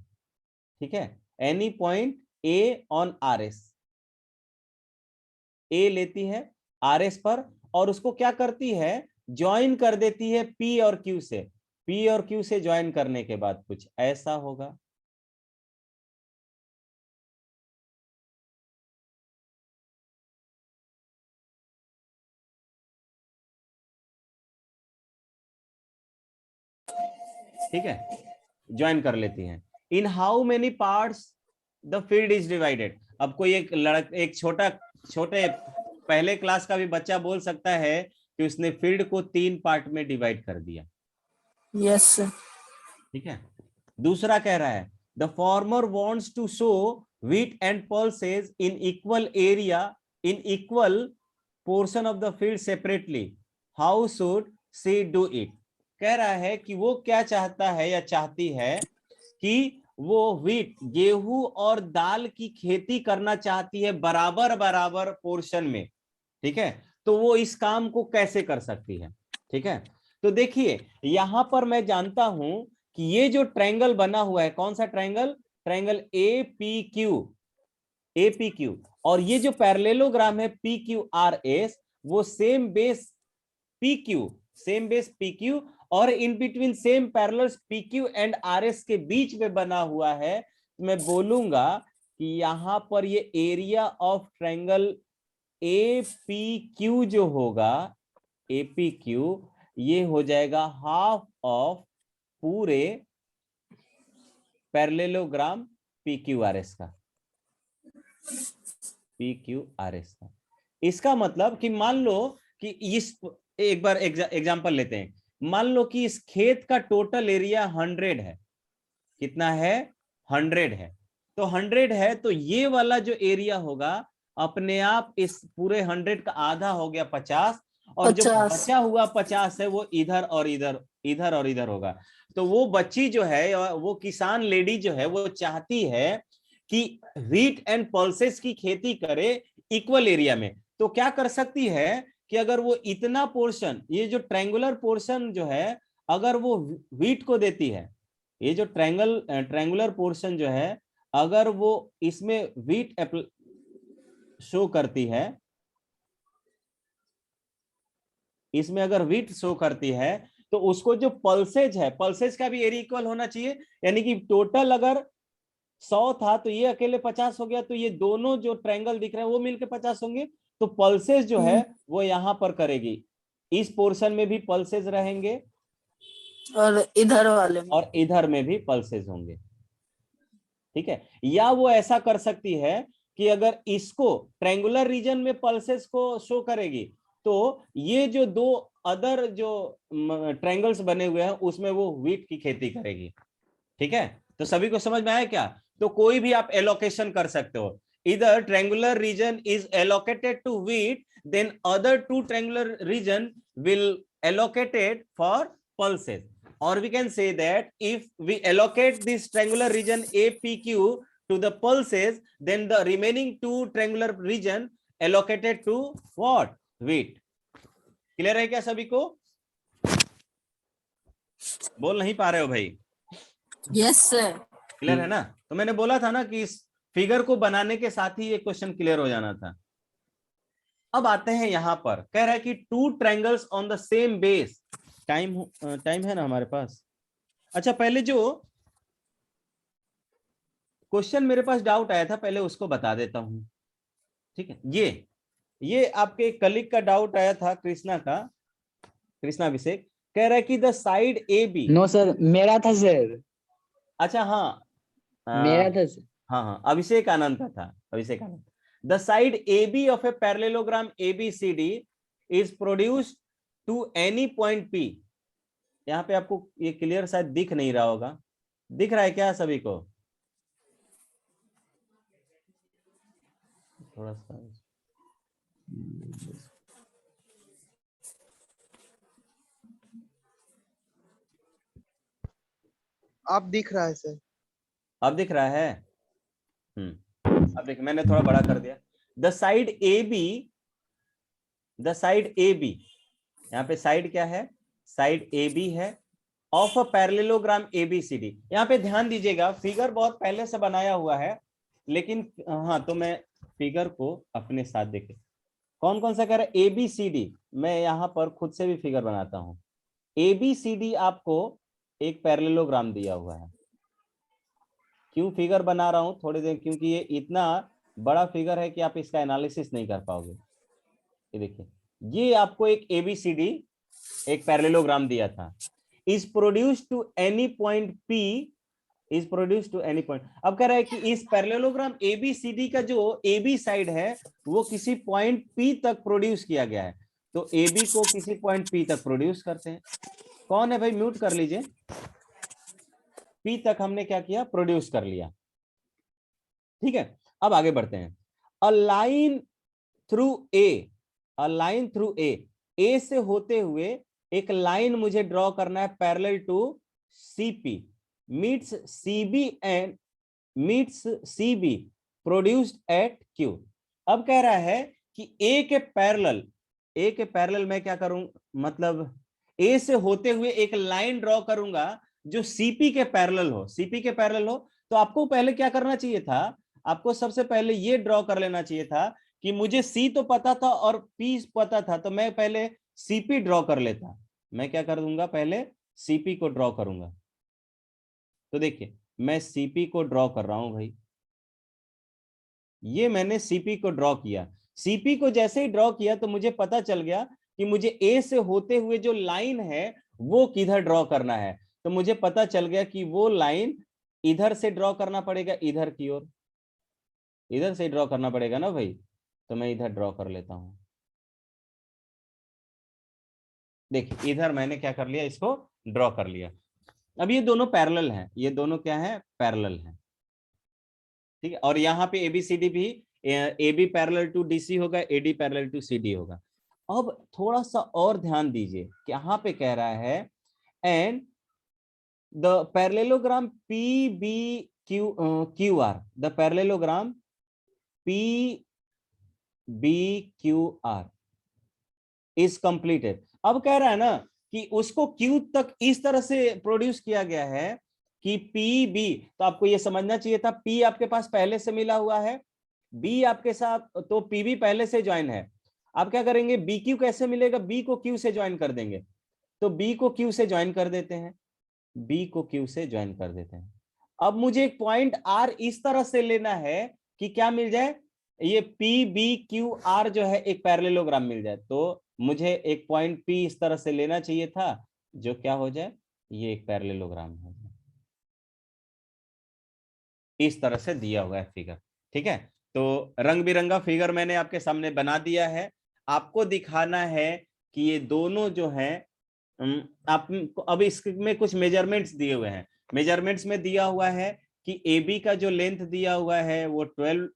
S1: ठीक है। Any point A on R S, A लेती है आर एस पर, और उसको क्या करती है, ज्वाइन कर देती है पी और क्यू से। पी और क्यू से ज्वाइन करने के बाद कुछ ऐसा होगा। ठीक है, ज्वाइन कर लेती हैं। In how many parts the field is divided. अब कोई एक छोटे पहले क्लास का भी बच्चा बोल सकता है कि उसने फील्ड को 3 पार्ट में डिवाइड कर दिया,
S4: यस
S1: ठीक है। दूसरा कह रहा है the farmer wants to sow wheat and pulses in equal area in equal portion of the field separately. How should she do it? कह रहा है कि वो क्या चाहता है या चाहती है कि वो व्हीट गेहूं और दाल की खेती करना चाहती है बराबर बराबर पोर्शन में, ठीक है। तो वो इस काम को कैसे कर सकती है, ठीक है। तो देखिए यहां पर मैं जानता हूं कि ये जो ट्रायंगल बना हुआ है, कौन सा triangle, triangle A P Q, और ये जो पैरेललोग्राम है पी क्यू आर एस, वो सेम बेस पी क्यू और इन between same parallels P Q and R S के बीच में बना हुआ है। मैं बोलूंगा कि यहां पर ये area of triangle A P Q जो होगा, ए पी क्यू, ये हो जाएगा हाफ ऑफ पूरे parallelogram P Q R S का, पी क्यू आर एस का। इसका मतलब कि मान लो कि इस, एक बार एग्जांपल लेते हैं, मान लो कि इस खेत का टोटल एरिया 100 है। कितना है, 100 है। तो 100 है तो ये वाला जो एरिया होगा अपने आप इस पूरे 100 का आधा हो गया 50, और जो
S4: 50
S1: बचा हुआ 50 है वो इधर और इधर होगा। तो वो बच्ची जो है, वो किसान लेडी जो है, वो चाहती है कि व्हीट एंड पल्सेस की खेती करे इक्वल एरिया में। तो क्या कर सकती है कि अगर वो इतना पोर्शन, ये जो ट्रायंगुलर पोर्शन जो है, अगर वो व्हीट को देती है, ये जो ट्रायंगुलर पोर्शन जो है, अगर वो इसमें व्हीट शो करती है, इसमें अगर व्हीट शो करती है, तो उसको जो पल्सेज है, पल्सेज का भी एरिया इक्वल होना चाहिए। यानी कि टोटल अगर 100 था तो ये अकेले 50 हो गया, तो ये दोनों जो ट्रायंगल दिख रहे हैं वो मिलके 50 होंगे। तो पल्सेज जो है वो यहां पर करेगी, इस पोर्शन में भी पल्सेज रहेंगे
S4: और इधर वाले में
S1: और इधर में भी पल्सेज होंगे, ठीक है। या वो ऐसा कर सकती है कि अगर इसको ट्रायंगुलर रीजन में पल्सेस को शो करेगी, तो ये जो दो अदर जो ट्रायंगल्स बने हुए हैं उसमें वो व्हीट की खेती करेगी, ठीक है। तो सभी को समझ में आया क्या? तो कोई भी आप एलोकेशन कर सकते हो, इधर triangular region is allocated to wheat, then other two triangular region will allocated for pulses, or we can say that if we allocate this triangular region APQ to the pulses, then the remaining 2 triangular region allocated to what? Wheat. Clear है क्या सभी को? बोल नहीं पा रहे हो भाई?
S4: Yes sir.
S1: क्लियर है ना? तो मैंने बोला था ना कि इस फिगर को बनाने के साथ ही ये क्वेश्चन क्लियर हो जाना था। अब आते हैं यहां पर, कह रहा है कि 2 triangles on the same base. Time है ना हमारे पास? अच्छा, पहले जो क्वेश्चन मेरे पास डाउट आया था पहले उसको बता देता हूं, ठीक है? ये आपके कलीग का डाउट आया था, कृष्णा अभिषेक, कह रहा है कि the side A B.
S3: No sir, मेरा था सर।
S1: अच्छा, हाँ
S3: मेरा था सर।
S1: हाँ, अभिषेक आनंद का था, Abhishek Anand. The side A B of a parallelogram ABCD is produced to any point P। यहाँ पे आपको ये क्लियर शायद दिख नहीं रहा होगा, दिख रहा है क्या सभी को? थोड़ा सा
S2: आप दिख रहा है सर।
S1: अब दिख रहा है? अब देख, मैंने थोड़ा बड़ा कर दिया। द साइड ए बी, यहाँ पे साइड क्या है? साइड ए बी है ऑफ अ पैरेललोग्राम ABCD। यहाँ पे ध्यान दीजिएगा, फिगर बहुत पहले से बनाया हुआ है, लेकिन हाँ, तो मैं फिगर को अपने साथ देखे, कौन कौन सा कह रहा है? ABCD। मैं यहाँ पर खुद से भी फिगर बनाता हूँ। ABCD आपको एक पैरेललोग्राम दिया हुआ है। क्यों फिगर बना रहा हूं थोड़ी देर? क्योंकि ये इतना बड़ा फिगर है कि आप इसका एनालिसिस नहीं कर पाओगे। ये देखिए, ये आपको एक ABCD, एक पैरेललोग्राम दिया था। Is produced to any point P, is produced to any point. अब कह रहा है कि इस पैरेललोग्राम ABCD का जो AB साइड है वो किसी पॉइंट P तक प्रोड्यूस किया गया है। तो AB को किसी पॉइंट P तक प्रोड्यूस करते हैं। कौन है भाई? म्यूट कर लीजिए। P तक हमने क्या किया? प्रोड्यूस कर लिया, ठीक है? अब आगे बढ़ते हैं। A line through A, a line through A से होते हुए एक लाइन मुझे ड्रॉ करना है parallel to CP, meets CB produced at Q। अब कह रहा है कि ए के पैरेलल मैं क्या करूं? मतलब ए से होते हुए एक लाइन ड्रॉ करूंगा जो CP के पैरेलल हो। तो आपको पहले क्या करना चाहिए था? आपको सबसे पहले ये ड्रॉ कर लेना चाहिए था कि मुझे C तो पता था और P पता था, तो मैं पहले CP ड्रॉ कर लेता। मैं क्या कर दूंगा? पहले CP को ड्रॉ करूंगा। तो देखिए, मैं CP को ड्रॉ कर रहा हूं भाई। ये मैंने CP को ड्रॉ किया। CP को जैसे ही ड्रॉ किया तो मुझे पता चल गया कि मुझे A से होते हुए जो लाइन है वो किधर ड्रॉ करना है। तो मुझे पता चल गया कि वो लाइन इधर से ड्रॉ करना पड़ेगा, इधर की ओर, इधर से ड्रॉ करना पड़ेगा ना भाई। तो मैं इधर ड्रॉ कर लेता हूं। देखिए, इधर मैंने क्या कर लिया? इसको ड्रॉ कर लिया। अब ये दोनों पैरेलल हैं, ये दोनों क्या है? पैरेलल हैं, ठीक है? और यहाँ पे ABCD भी, AB पैरेलल टू DC होगा, AD पैरेलल टू CD होगा। अब थोड़ा सा और ध्यान दीजिए कि यहाँ पे कह रहा है and the parallelogram PBQR, the parallelogram PBQR is completed. अब कह रहा है ना कि उसको Q तक इस तरह से प्रोड्यूस किया गया है कि PB, तो आपको ये समझना चाहिए था P आपके पास पहले से मिला हुआ है, B आपके साथ, तो PB पहले से ज्वाइन है। आप क्या करेंगे? BQ कैसे मिलेगा? B को Q से ज्वाइन कर देंगे। तो B को Q से ज्वाइन कर देते हैं, B को Q से ज्वाइन कर देते हैं। अब मुझे एक पॉइंट R इस तरह से लेना है कि क्या मिल जाए? ये PBQR जो है एक पैरेललोग्राम मिल जाए। तो मुझे एक पॉइंट P इस तरह से लेना चाहिए था जो क्या हो जाए? ये एक पैरेललोग्राम हो जाए। इस तरह से दिया हुआ है फिगर, ठीक है? तो रंग बिरंगा फिगर मैंने आपके सामने बना दिया है। आपको दिखाना है कि ये दोनों जो है, आप अब इसमें कुछ मेजरमेंट्स दिए हुए हैं। मेजरमेंट्स में दिया हुआ है कि AB का जो लेंथ दिया हुआ है वो 12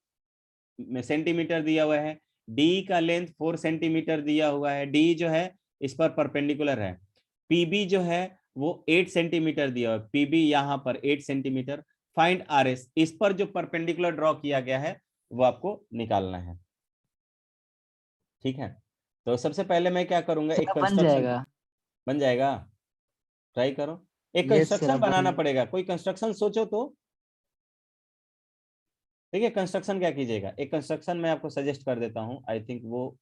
S1: सेंटीमीटर दिया हुआ है, D का लेंथ 4 सेंटीमीटर दिया हुआ है, D जो है इस पर परपेंडिकुलर है, PB जो है वो 8 सेंटीमीटर दिया हुआ है, PB यहाँ पर 8 सेंटीमीटर, फाइंड आर एस, इस पर जो परपेंडिकुलर ड्रॉ किया गया है वो आपको निकालना है। ठीक है, तो सबसे पहले मैं क्या करूंगा, एक
S3: सर बन
S1: कंस्ट्रक्शन।
S3: जाएगा।
S1: बन जाएगा, ट्राई करो। एक
S3: यस सर
S1: कंस्ट्रक्शन
S3: अब
S1: बनाना
S3: बन।
S1: पड़ेगा, कोई कंस्ट्रक्शन सोचो तो। ठीक है, कंस्ट्रक्शन क्या कीजिएगा, एक कंस्ट्रक्शन मैं आपको सजेस्ट कर देता हूं, आई थिंक वो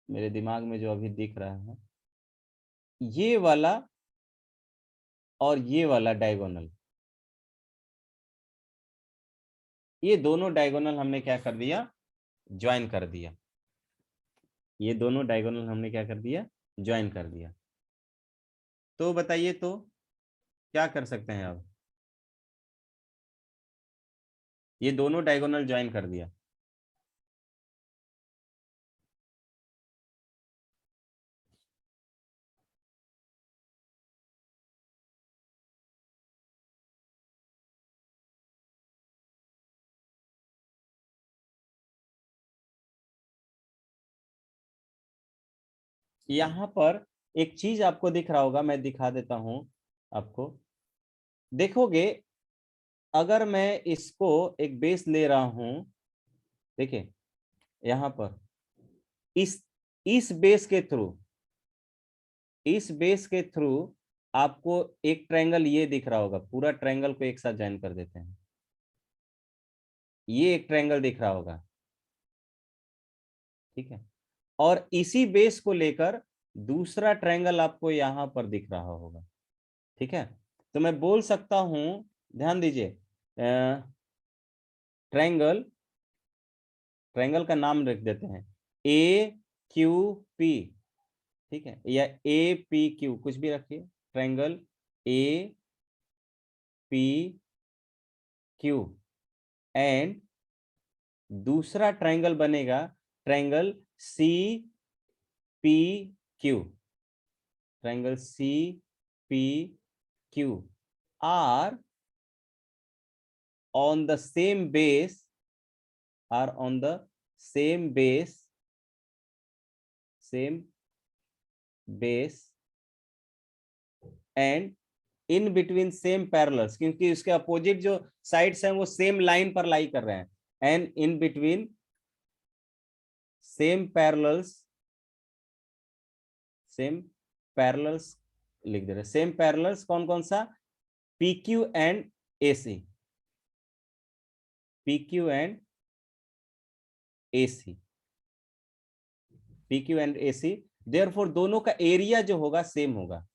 S1: मेरे दिमाग में जो अभी दिख रहा है, ये वाला और ये वाला डायगोनल, ये दोनों डायगोनल हमने क्या कर दिया, ज्वाइन कर दिया। ये दोनों डायगोनल हमने क्या कर दिया, ज्वाइन कर दिया। तो बताइए तो क्या कर सकते हैं अब, ये दोनों डायगोनल ज्वाइन कर दिया। यहां पर एक चीज आपको दिख रहा होगा, मैं दिखा देता हूं आपको। देखोगे, अगर मैं इसको एक बेस ले रहा हूं, देखिए यहां पर इस इस बेस के थ्रू, इस बेस के थ्रू आपको एक ट्रायंगल ये दिख रहा होगा, पूरा ट्रायंगल को एक साथ ज्वाइन कर देते हैं, ये एक ट्रायंगल दिख रहा होगा। ठीक है, और इसी बेस को लेकर दूसरा ट्रायंगल आपको यहां पर दिख रहा होगा। ठीक है, तो मैं बोल सकता हूं, ध्यान दीजिए, ट्रायंगल, ट्रायंगल का नाम रख देते हैं ए क्यू पी। ठीक है, या ए पी क्यू, कुछ भी रखिए, triangle A P Q, and दूसरा ट्रायंगल बनेगा triangle C P Q, triangle C P Q are on the same base, are on the same base, same base and in between same parallels, क्योंकि उसके अपोजिट जो साइड्स हैं वो सेम लाइन पर लाई कर रहे हैं, and in between same parallels, same parallels लिख दे रहे हैं, सेम पैरेलल्स कौन कौन सा, PQ and AC, PQ and AC, PQ and AC, therefore दोनों का एरिया जो होगा सेम होगा।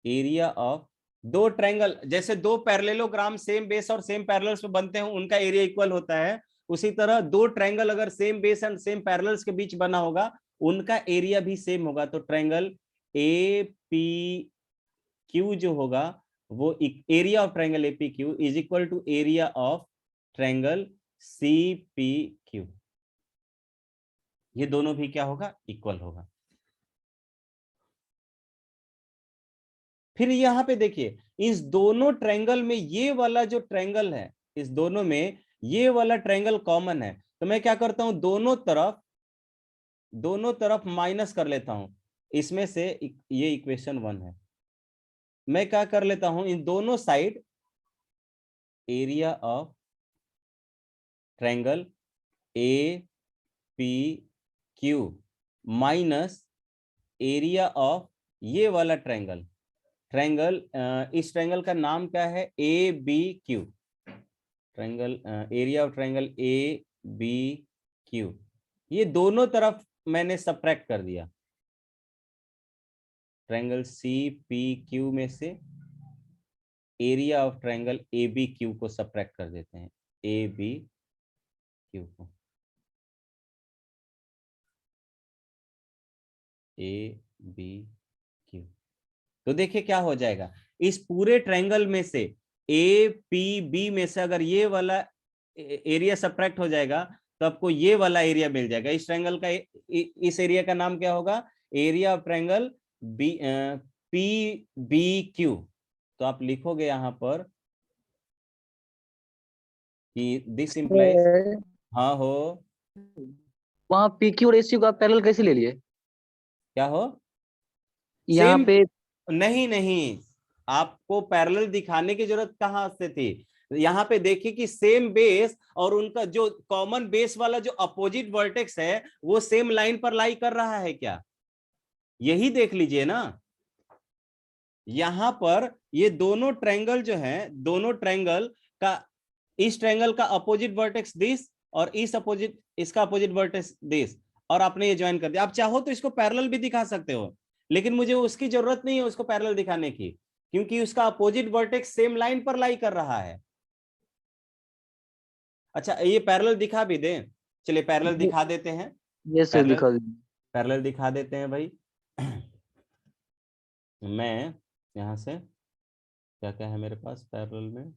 S1: एरिया ऑफ दो ट्रायंगल, जैसे दो पैरेललोग्राम सेम बेस और सेम पैरेलल्स पे बनते हैं, उनका एरिया इक्वल होता है, उसी तरह दो ट्रायंगल अगर same base and same parallels के बीच बना होगा, उनका एरिया भी सेम होगा। तो ट्रायंगल ए पी क्यू जो होगा, वो area of triangle A P Q is equal to area of triangle C P Q. ये दोनों भी क्या होगा, इक्वल होगा। फिर यहाँ पे देखिए, इस दोनों ट्रायंगल में ये वाला जो ट्रायंगल है, इस दोनों में ये वाला ट्रायंगल कॉमन है, तो मैं क्या करता हूं, दोनों तरफ माइनस कर लेता हूं। इसमें से ये इक्वेशन 1 है, मैं क्या कर लेता हूं, इन दोनों side area of triangle A P Q minus area of ये वाला ट्रायंगल, इस ट्रायंगल का नाम क्या है, A B Q, triangle area of triangle A B Q, ये दोनों तरफ मैंने सब्ट्रैक्ट कर दिया। ट्रायंगल सी पी क्यू में से area of triangle A B Q को सब्ट्रैक्ट कर देते हैं, ए बी क्यू को, ए बी क्यू। तो देखिए क्या हो जाएगा, इस पूरे ट्रायंगल में से ए पी बी में से अगर ये वाला एरिया सब्ट्रैक्ट हो जाएगा, तो आपको ये वाला एरिया मिल जाएगा। इस ट्रायंगल का इस एरिया का नाम क्या होगा, area of triangle B P B Q. तो आप लिखोगे यहां पर कि दिस इंप्लाइज, हाँ हो,
S3: वहाँ पीक्यू और एसयू का पैरेलल कैसे ले लिए?
S1: क्या हो,
S3: यहाँ
S1: सेम,
S3: पे
S1: नहीं नहीं, आपको पैरेलल दिखाने की जरूरत कहां से थी? यहाँ पे देखिए कि सेम बेस और उनका जो कॉमन बेस वाला जो अपोजिट वर्टेक्स है वो सेम लाइन पर लाई कर रहा है क्या? यही देख लीजिए ना। यहां पर ये दोनों ट्रायंगल जो है, दोनों ट्रायंगल का, इस ट्रायंगल का अपोजिट वर्टेक्स दिस और इस अपोजिट, इसका अपोजिट वर्टेक्स दिस, और आपने ये ज्वाइन कर दिया। आप चाहो तो इसको पैरेलल भी दिखा सकते हो, लेकिन मुझे उसकी जरूरत नहीं है उसको पैरेलल दिखाने की, क्योंकि उसका अपोजिट वर्टेक्स सेम लाइन पर लाई कर रहा है। अच्छा, ये पैरेलल दिखा भी दें, चलिए पैरेलल दिखा देते हैं।
S3: यस सर, दिखा दीजिए।
S1: पैरेलल दिखा देते हैं भाई। मैं यहां से क्या क्या है मेरे पास पैरेलल में,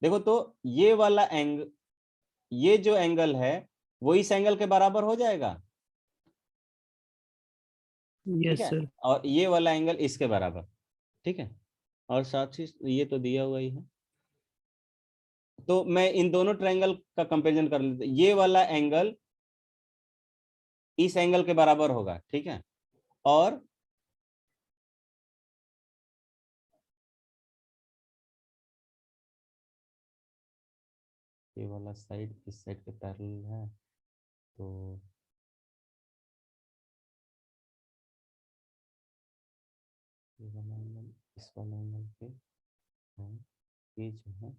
S1: देखो तो ये वाला एंगल, ये जो एंगल है वो इस एंगल के बराबर हो जाएगा, ठीक
S3: यस
S1: है,
S3: सर।
S1: और ये वाला एंगल इसके बराबर, ठीक है, और साथ ही ये तो दिया हुआ ही है। तो मैं इन दोनों ट्रायंगल का कंपैरिजन कर लेते, ये वाला एंगल इस एंगल के बराबर होगा, ठीक है, और ये वाला साइड इस साइड के पैरेलल है, तो ये वाला एंगल इस वाला एंगल पे, और ये जो है,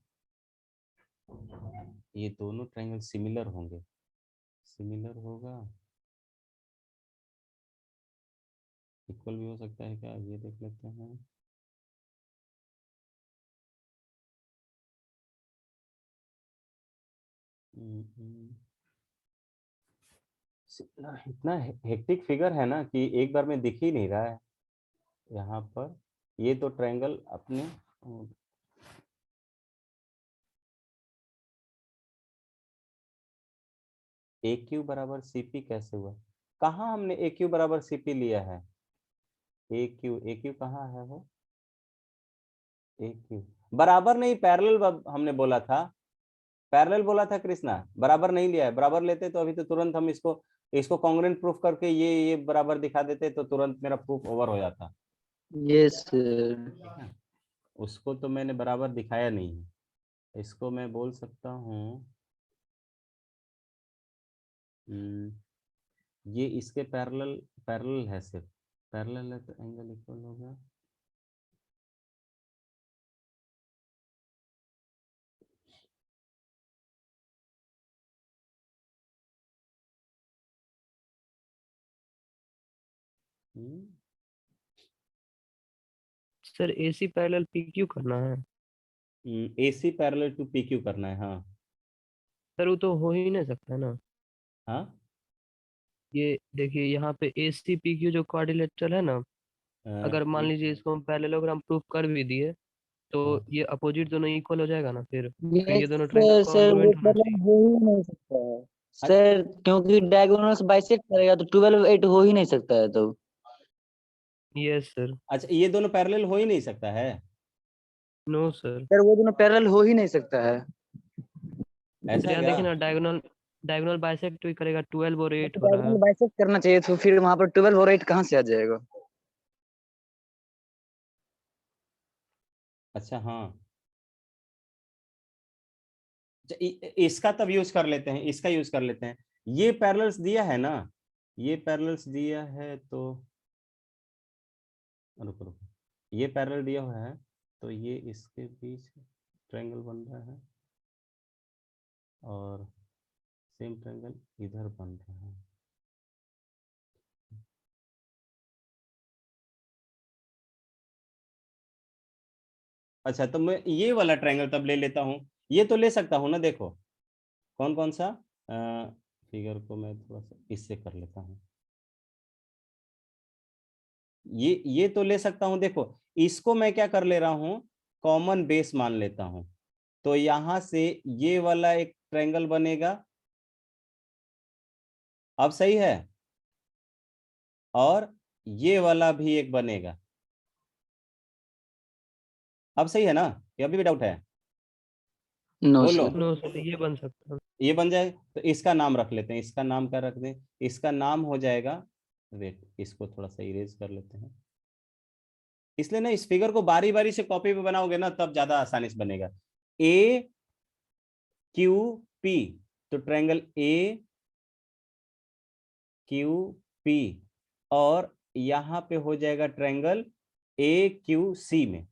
S1: ये दोनों ट्रायंगल सिमिलर होंगे, सिमिलर होगा, इक्वल भी हो सकता है क्या, ये देख लेते हैं। इतना हेक्टिक फिगर है ना कि एक बार में दिख ही नहीं रहा है यहाँ पर। ये तो ट्रायंगल अपने ए क्यू बराबर सी पी कैसे हुआ? कहाँ हमने ए क्यू बराबर सी पी लिया है? ए क्यू कहाँ है वो? ए क्यू बराबर नहीं, पैरेलल हमने बोला था, पैरेलल बोला था कृष्णा, बराबर नहीं लिया है। बराबर लेते तो अभी तो तुरंत हम इसको इसको कॉन्ग्रुएंट प्रूफ करके ये बराबर दिखा देते तो तुरंत मेरा प्रूफ ओवर हो जाता।
S3: Yes sir.
S1: ठीक है, उसको तो मैंने बराबर दिखाया नहीं है। इसको मैं बोल सकता हूँ ये इसके पैरेलल, पैरेलल है, सिर्फ पैरेलल है तो एंगल इक्वल होगा।
S3: सर AC पैरेलल PQ करना है।
S1: AC पैरेलल टू PQ करना है, हाँ।
S3: सर वो तो हो ही नहीं सकता ना।
S1: हाँ,
S3: ये देखिए यहाँ पे AC PQ जो क्वाड्रिलेटरल है ना, अगर मान लीजिए इसको हम पैरेललोग्राम प्रूफ कर भी दिए तो ये अपोजिट दोनों इक्वल हो जाएगा ना, फिर ये दोनों ट्रायंगल
S6: सर वो
S3: कॉन्ग्रुएंट होना
S6: मतलब
S3: चाहिए।
S6: हो ही नहीं सकता है सर, क्योंकि डायगोनल्स बाइसेक्ट करेगा तो 12 8 हो ही नहीं सकता है। तो
S3: यस सर।
S1: अच्छा, ये दोनों पैरेलल हो ही नहीं सकता है?
S3: No sir.
S6: सर वो दोनों पैरेलल हो ही नहीं सकता है।
S1: ऐसा
S3: यहाँ
S1: क्या?
S3: देखिए ना, डायगोनल डायगोनल बाइसेक्ट भी करेगा, 12 और 8
S6: तो
S3: हो रहा
S6: डायगोनल
S3: है।
S6: बाइसेक्ट करना चाहिए, तो फिर वहां पर 12 और 8 कहाँ से आ जाएगा?
S1: अच्छा, हाँ, इसका तब यूज कर लेते हैं, इसका यूज कर लेते हैं। ये पैरेलल्स दिया है ना, ये पैरेलल्स दिया है, तो रुको रुको, ये पैरेलल दिया हुआ है तो ये इसके बीच ट्रायंगल बन रहा है और सेम ट्रायंगल इधर बन रहा है। अच्छा, तो मैं ये वाला ट्रायंगल तब ले लेता हूँ, ये तो ले सकता हूँ ना। देखो कौन कौन सा फिगर को मैं थोड़ा सा इससे कर लेता हूँ, ये तो ले सकता हूँ। देखो इसको मैं क्या कर ले रहा हूँ, कॉमन बेस मान लेता हूँ, तो यहां से ये वाला एक ट्रायंगल बनेगा, अब सही है, और ये वाला भी एक बनेगा, अब सही है ना? ये अभी भी डाउट है?
S6: नो
S1: बोलो।
S6: सर।
S3: नो सर, ये बन सकता है।
S1: ये बन जाए तो इसका नाम रख लेते हैं, इसका नाम क्या रख दें? इसका नाम हो जाएगा वेट, इसको थोड़ा सा इरेज कर लेते हैं, इसलिए ना इस फिगर को बारी बारी से कॉपी पे बनाओगे ना तब ज्यादा आसानी से बनेगा। ए क्यू पी, तो ट्रायंगल ए क्यू पी, और यहां पे हो जाएगा ट्रायंगल ए क्यू सी में,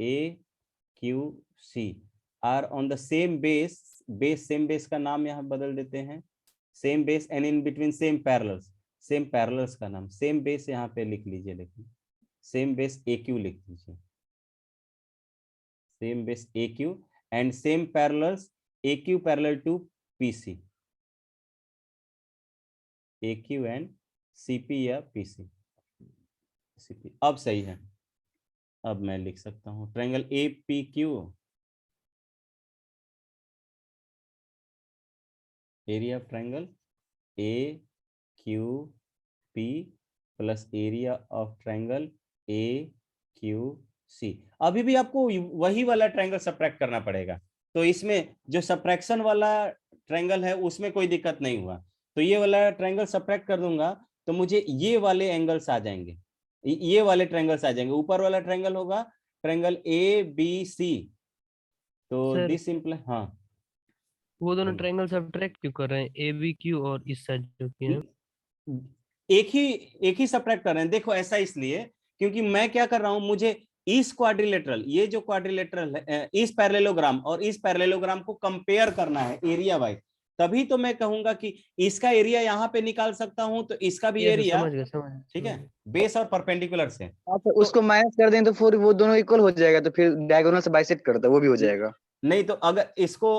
S1: A Q C are on the same base, same base का नाम यहां बदल देते हैं, same base and in between same parallels, same parallels का नाम सेम बेस यहाँ पे लिख लीजिए, लेकिन सेम बेस ए क्यू लिख लीजिए, same base A Q and same parallels A Q parallel to P C, A Q and C P या पी सी, अब सही है। अब मैं लिख सकता हूँ triangle A P Q, area of triangle A Q P plus area of triangle A Q C. अभी भी आपको वही वाला ट्रायंगल सब्ट्रैक्ट करना पड़ेगा, तो इसमें जो सब्ट्रैक्शन वाला ट्रायंगल है उसमें कोई दिक्कत नहीं हुआ, तो ये वाला ट्रायंगल सब्ट्रैक्ट कर दूंगा तो मुझे ये वाले एंगल्स आ जाएंगे, ये वाले ट्रायंगल्स आ जाएंगे, ऊपर वाला ट्रायंगल होगा ट्रायंगल ए बी सी, तो
S3: सर
S1: दिस सिंपल, हाँ
S3: वो दोनों
S1: बोलो।
S3: ट्रायंगल सब्ट्रैक्ट क्यों कर रहे हैं, ए बी क्यू और इस साइड जो की है?
S1: एक ही सब्ट्रैक्ट कर रहे हैं, देखो ऐसा इसलिए क्योंकि मैं क्या कर रहा हूं, मुझे इस क्वाड्रिलेटरल, ये जो क्वाड्रिलेटरल है, इस पैरेललोग्राम और इस पैरेललोग्राम को कंपेयर करना है एरिया वाइज, तभी तो मैं कहूंगा कि इसका एरिया यहाँ पे निकाल सकता हूं तो इसका भी
S3: ये
S1: एरिया,
S3: समझ गए
S1: ठीक है, बेस और परपेंडिकुलर से।
S2: अच्छा, उसको माइनस कर दें तो फिर वो दोनों इक्वल हो जाएगा, तो फिर डायगोनल से बाइसेक्ट करता है वो भी हो जाएगा।
S1: नहीं तो अगर इसको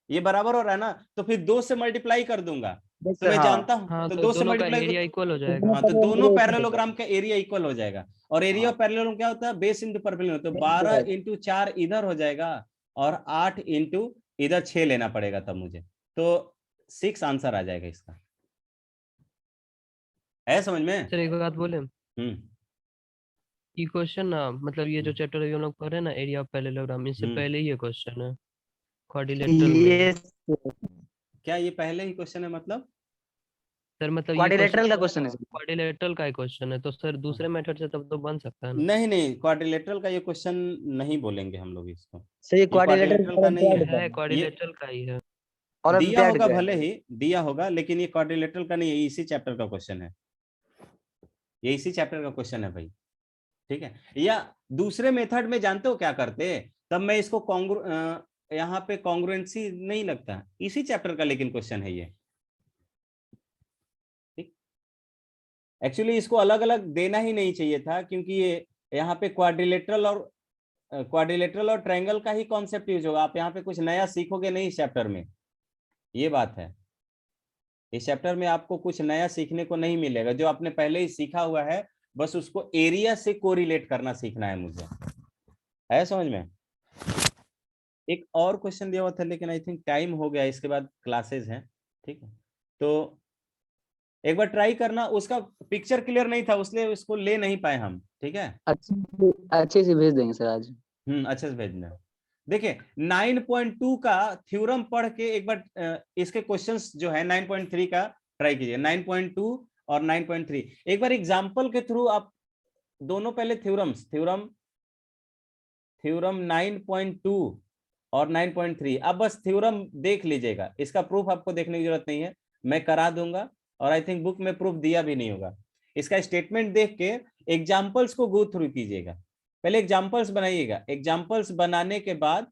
S1: ये बराबर हो रहा है ना तो फिर 2 से मल्टीप्लाई कर दूंगा, तो मैं जानता हूं,
S3: हाँ
S1: तो
S3: तो
S1: 2 से
S3: दोनों का
S1: मल्टीप्लाई,
S3: एरिया इक्वल हो जाएगा।
S1: हाँ तो दोनों पैरेललोग्राम का एरिया इक्वल हो जाएगा, और एरिया ऑफ पैरेललोग्राम क्या होता है, बेस इंटू परपेंडिकुलर, तो 12 इंटू 4 इधर हो जाएगा और 8 इंटू इधर 6 लेना पड़ेगा तब मुझे, तो 6 आंसर आ जाएगा इसका, है समझ में?
S3: सर एक बात बोले,
S1: हम्म
S3: ये क्वेश्चन ना मतलब ये जो चैप्टर अभी हम लोग पढ़ रहे हैं ना एरिया ऑफ पैरेललोग्राम, इससे पहले ही ये क्वेश्चन है क्वाड्रिलेटरल में।
S2: ये
S1: क्या ये पहले ही क्वेश्चन है मतलब?
S3: सर मतलब ये
S2: क्वाड्रिलेटरल का क्वेश्चन है।
S3: क्वाड्रिलेटरल का ही क्वेश्चन है, तो सर दूसरे मेथड से तब तो बन सकता है ना?
S1: नहीं नहीं, क्वाड्रिलेटरल का ये क्वेश्चन नहीं बोलेंगे हम लोग इसको,
S2: सही,
S1: ये
S2: क्वाड्रिलेटरल
S1: क्वाड्रिलेटरल का नहीं है,
S3: है
S1: ये
S3: क्वाड्रिलेटरल का ही है।
S2: और
S1: दिया होगा,
S2: है।
S1: भले ही दिया होगा, लेकिन ये क्वाड्रिलेटरल का नहीं है, इसी चैप्टर का क्वेश्चन है, ये इसी चैप्टर का क्वेश्चन है भाई, ठीक है। या दूसरे मेथड में जानते हो क्या करते, तब मैं इसको यहाँ पे कॉन्ग्रुएंसी नहीं लगता, इसी चैप्टर का लेकिन क्वेश्चन है ये, ठीक। एक्चुअली इसको अलग अलग देना ही नहीं चाहिए था, क्योंकि ये यहाँ पे क्वाड्रिलेटरल और ट्रायंगल का ही कॉन्सेप्ट यूज होगा, आप यहाँ पे कुछ नया सीखोगे नहीं इस चैप्टर में, ये बात है, इस चैप्टर में आपको कुछ नया सीखने को नहीं मिलेगा, जो आपने पहले ही सीखा हुआ है बस उसको एरिया से कोरिलेट करना सीखना है मुझे, है समझ में? एक और क्वेश्चन दिया हुआ था लेकिन आई थिंक टाइम हो गया, इसके बाद क्लासेस हैं, ठीक है, तो एक बार ट्राई करना, उसका पिक्चर क्लियर नहीं था उसलिए उसको ले नहीं पाए हम, ठीक है,
S6: अच्छे से भेज देंगे सर आज।
S1: अच्छे से भेजना। देखिए 9.2 का थ्योरम पढ़ के एक बार इसके क्वेश्चंस जो है 9.3 का ट्राई कीजिए, 9.2 और 9.3 एक बार एग्जांपल के थ्रू आप दोनों, पहले थ्योरम 9.2 और 9.3 आप बस थ्योरम देख लीजिएगा, इसका प्रूफ आपको देखने की जरूरत नहीं है, मैं करा दूंगा, और आई थिंक बुक में प्रूफ दिया भी नहीं होगा, इसका स्टेटमेंट देख के एग्जाम्पल्स को गो थ्रू कीजिएगा, पहले एग्जाम्पल्स बनाइएगा, एग्जाम्पल्स बनाने के बाद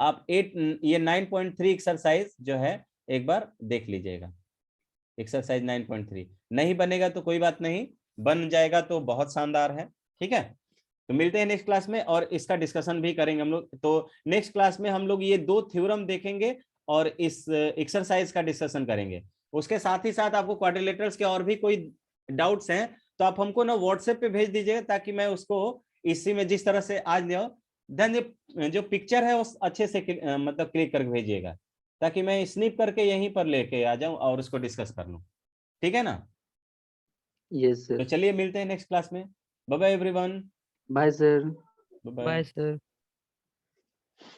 S1: आप ये 9.3 एक्सरसाइज जो है एक बार देख लीजिएगा, एक्सरसाइज 9.3 नहीं बनेगा तो कोई बात नहीं, बन जाएगा तो बहुत शानदार है, ठीक है। तो मिलते हैं नेक्स्ट क्लास में और इसका डिस्कशन भी करेंगे हम लोग, तो नेक्स्ट क्लास में हम लोग ये 2 थ्योरम देखेंगे और इस एक्सरसाइज का डिस्कशन करेंगे, उसके साथ ही साथ आपको क्वाड्रिलेटरल्स के और भी कोई डाउट्स हैं तो आप हमको ना व्हाट्सएप पे भेज दीजिएगा, ताकि मैं उसको इसी में जिस तरह से आज लिया देन जो पिक्चर है उस अच्छे से मतलब क्लिक करके भेजिएगा, ताकि मैं स्निप करके यहीं पर लेके आ जाऊं और उसको डिस्कस कर लूं, ठीक है ना?
S6: यस
S1: तो
S6: सर।
S1: चलिए मिलते हैं नेक्स्ट क्लास में, bye bye everyone,
S6: bye sir.
S1: Bye
S3: bye sir.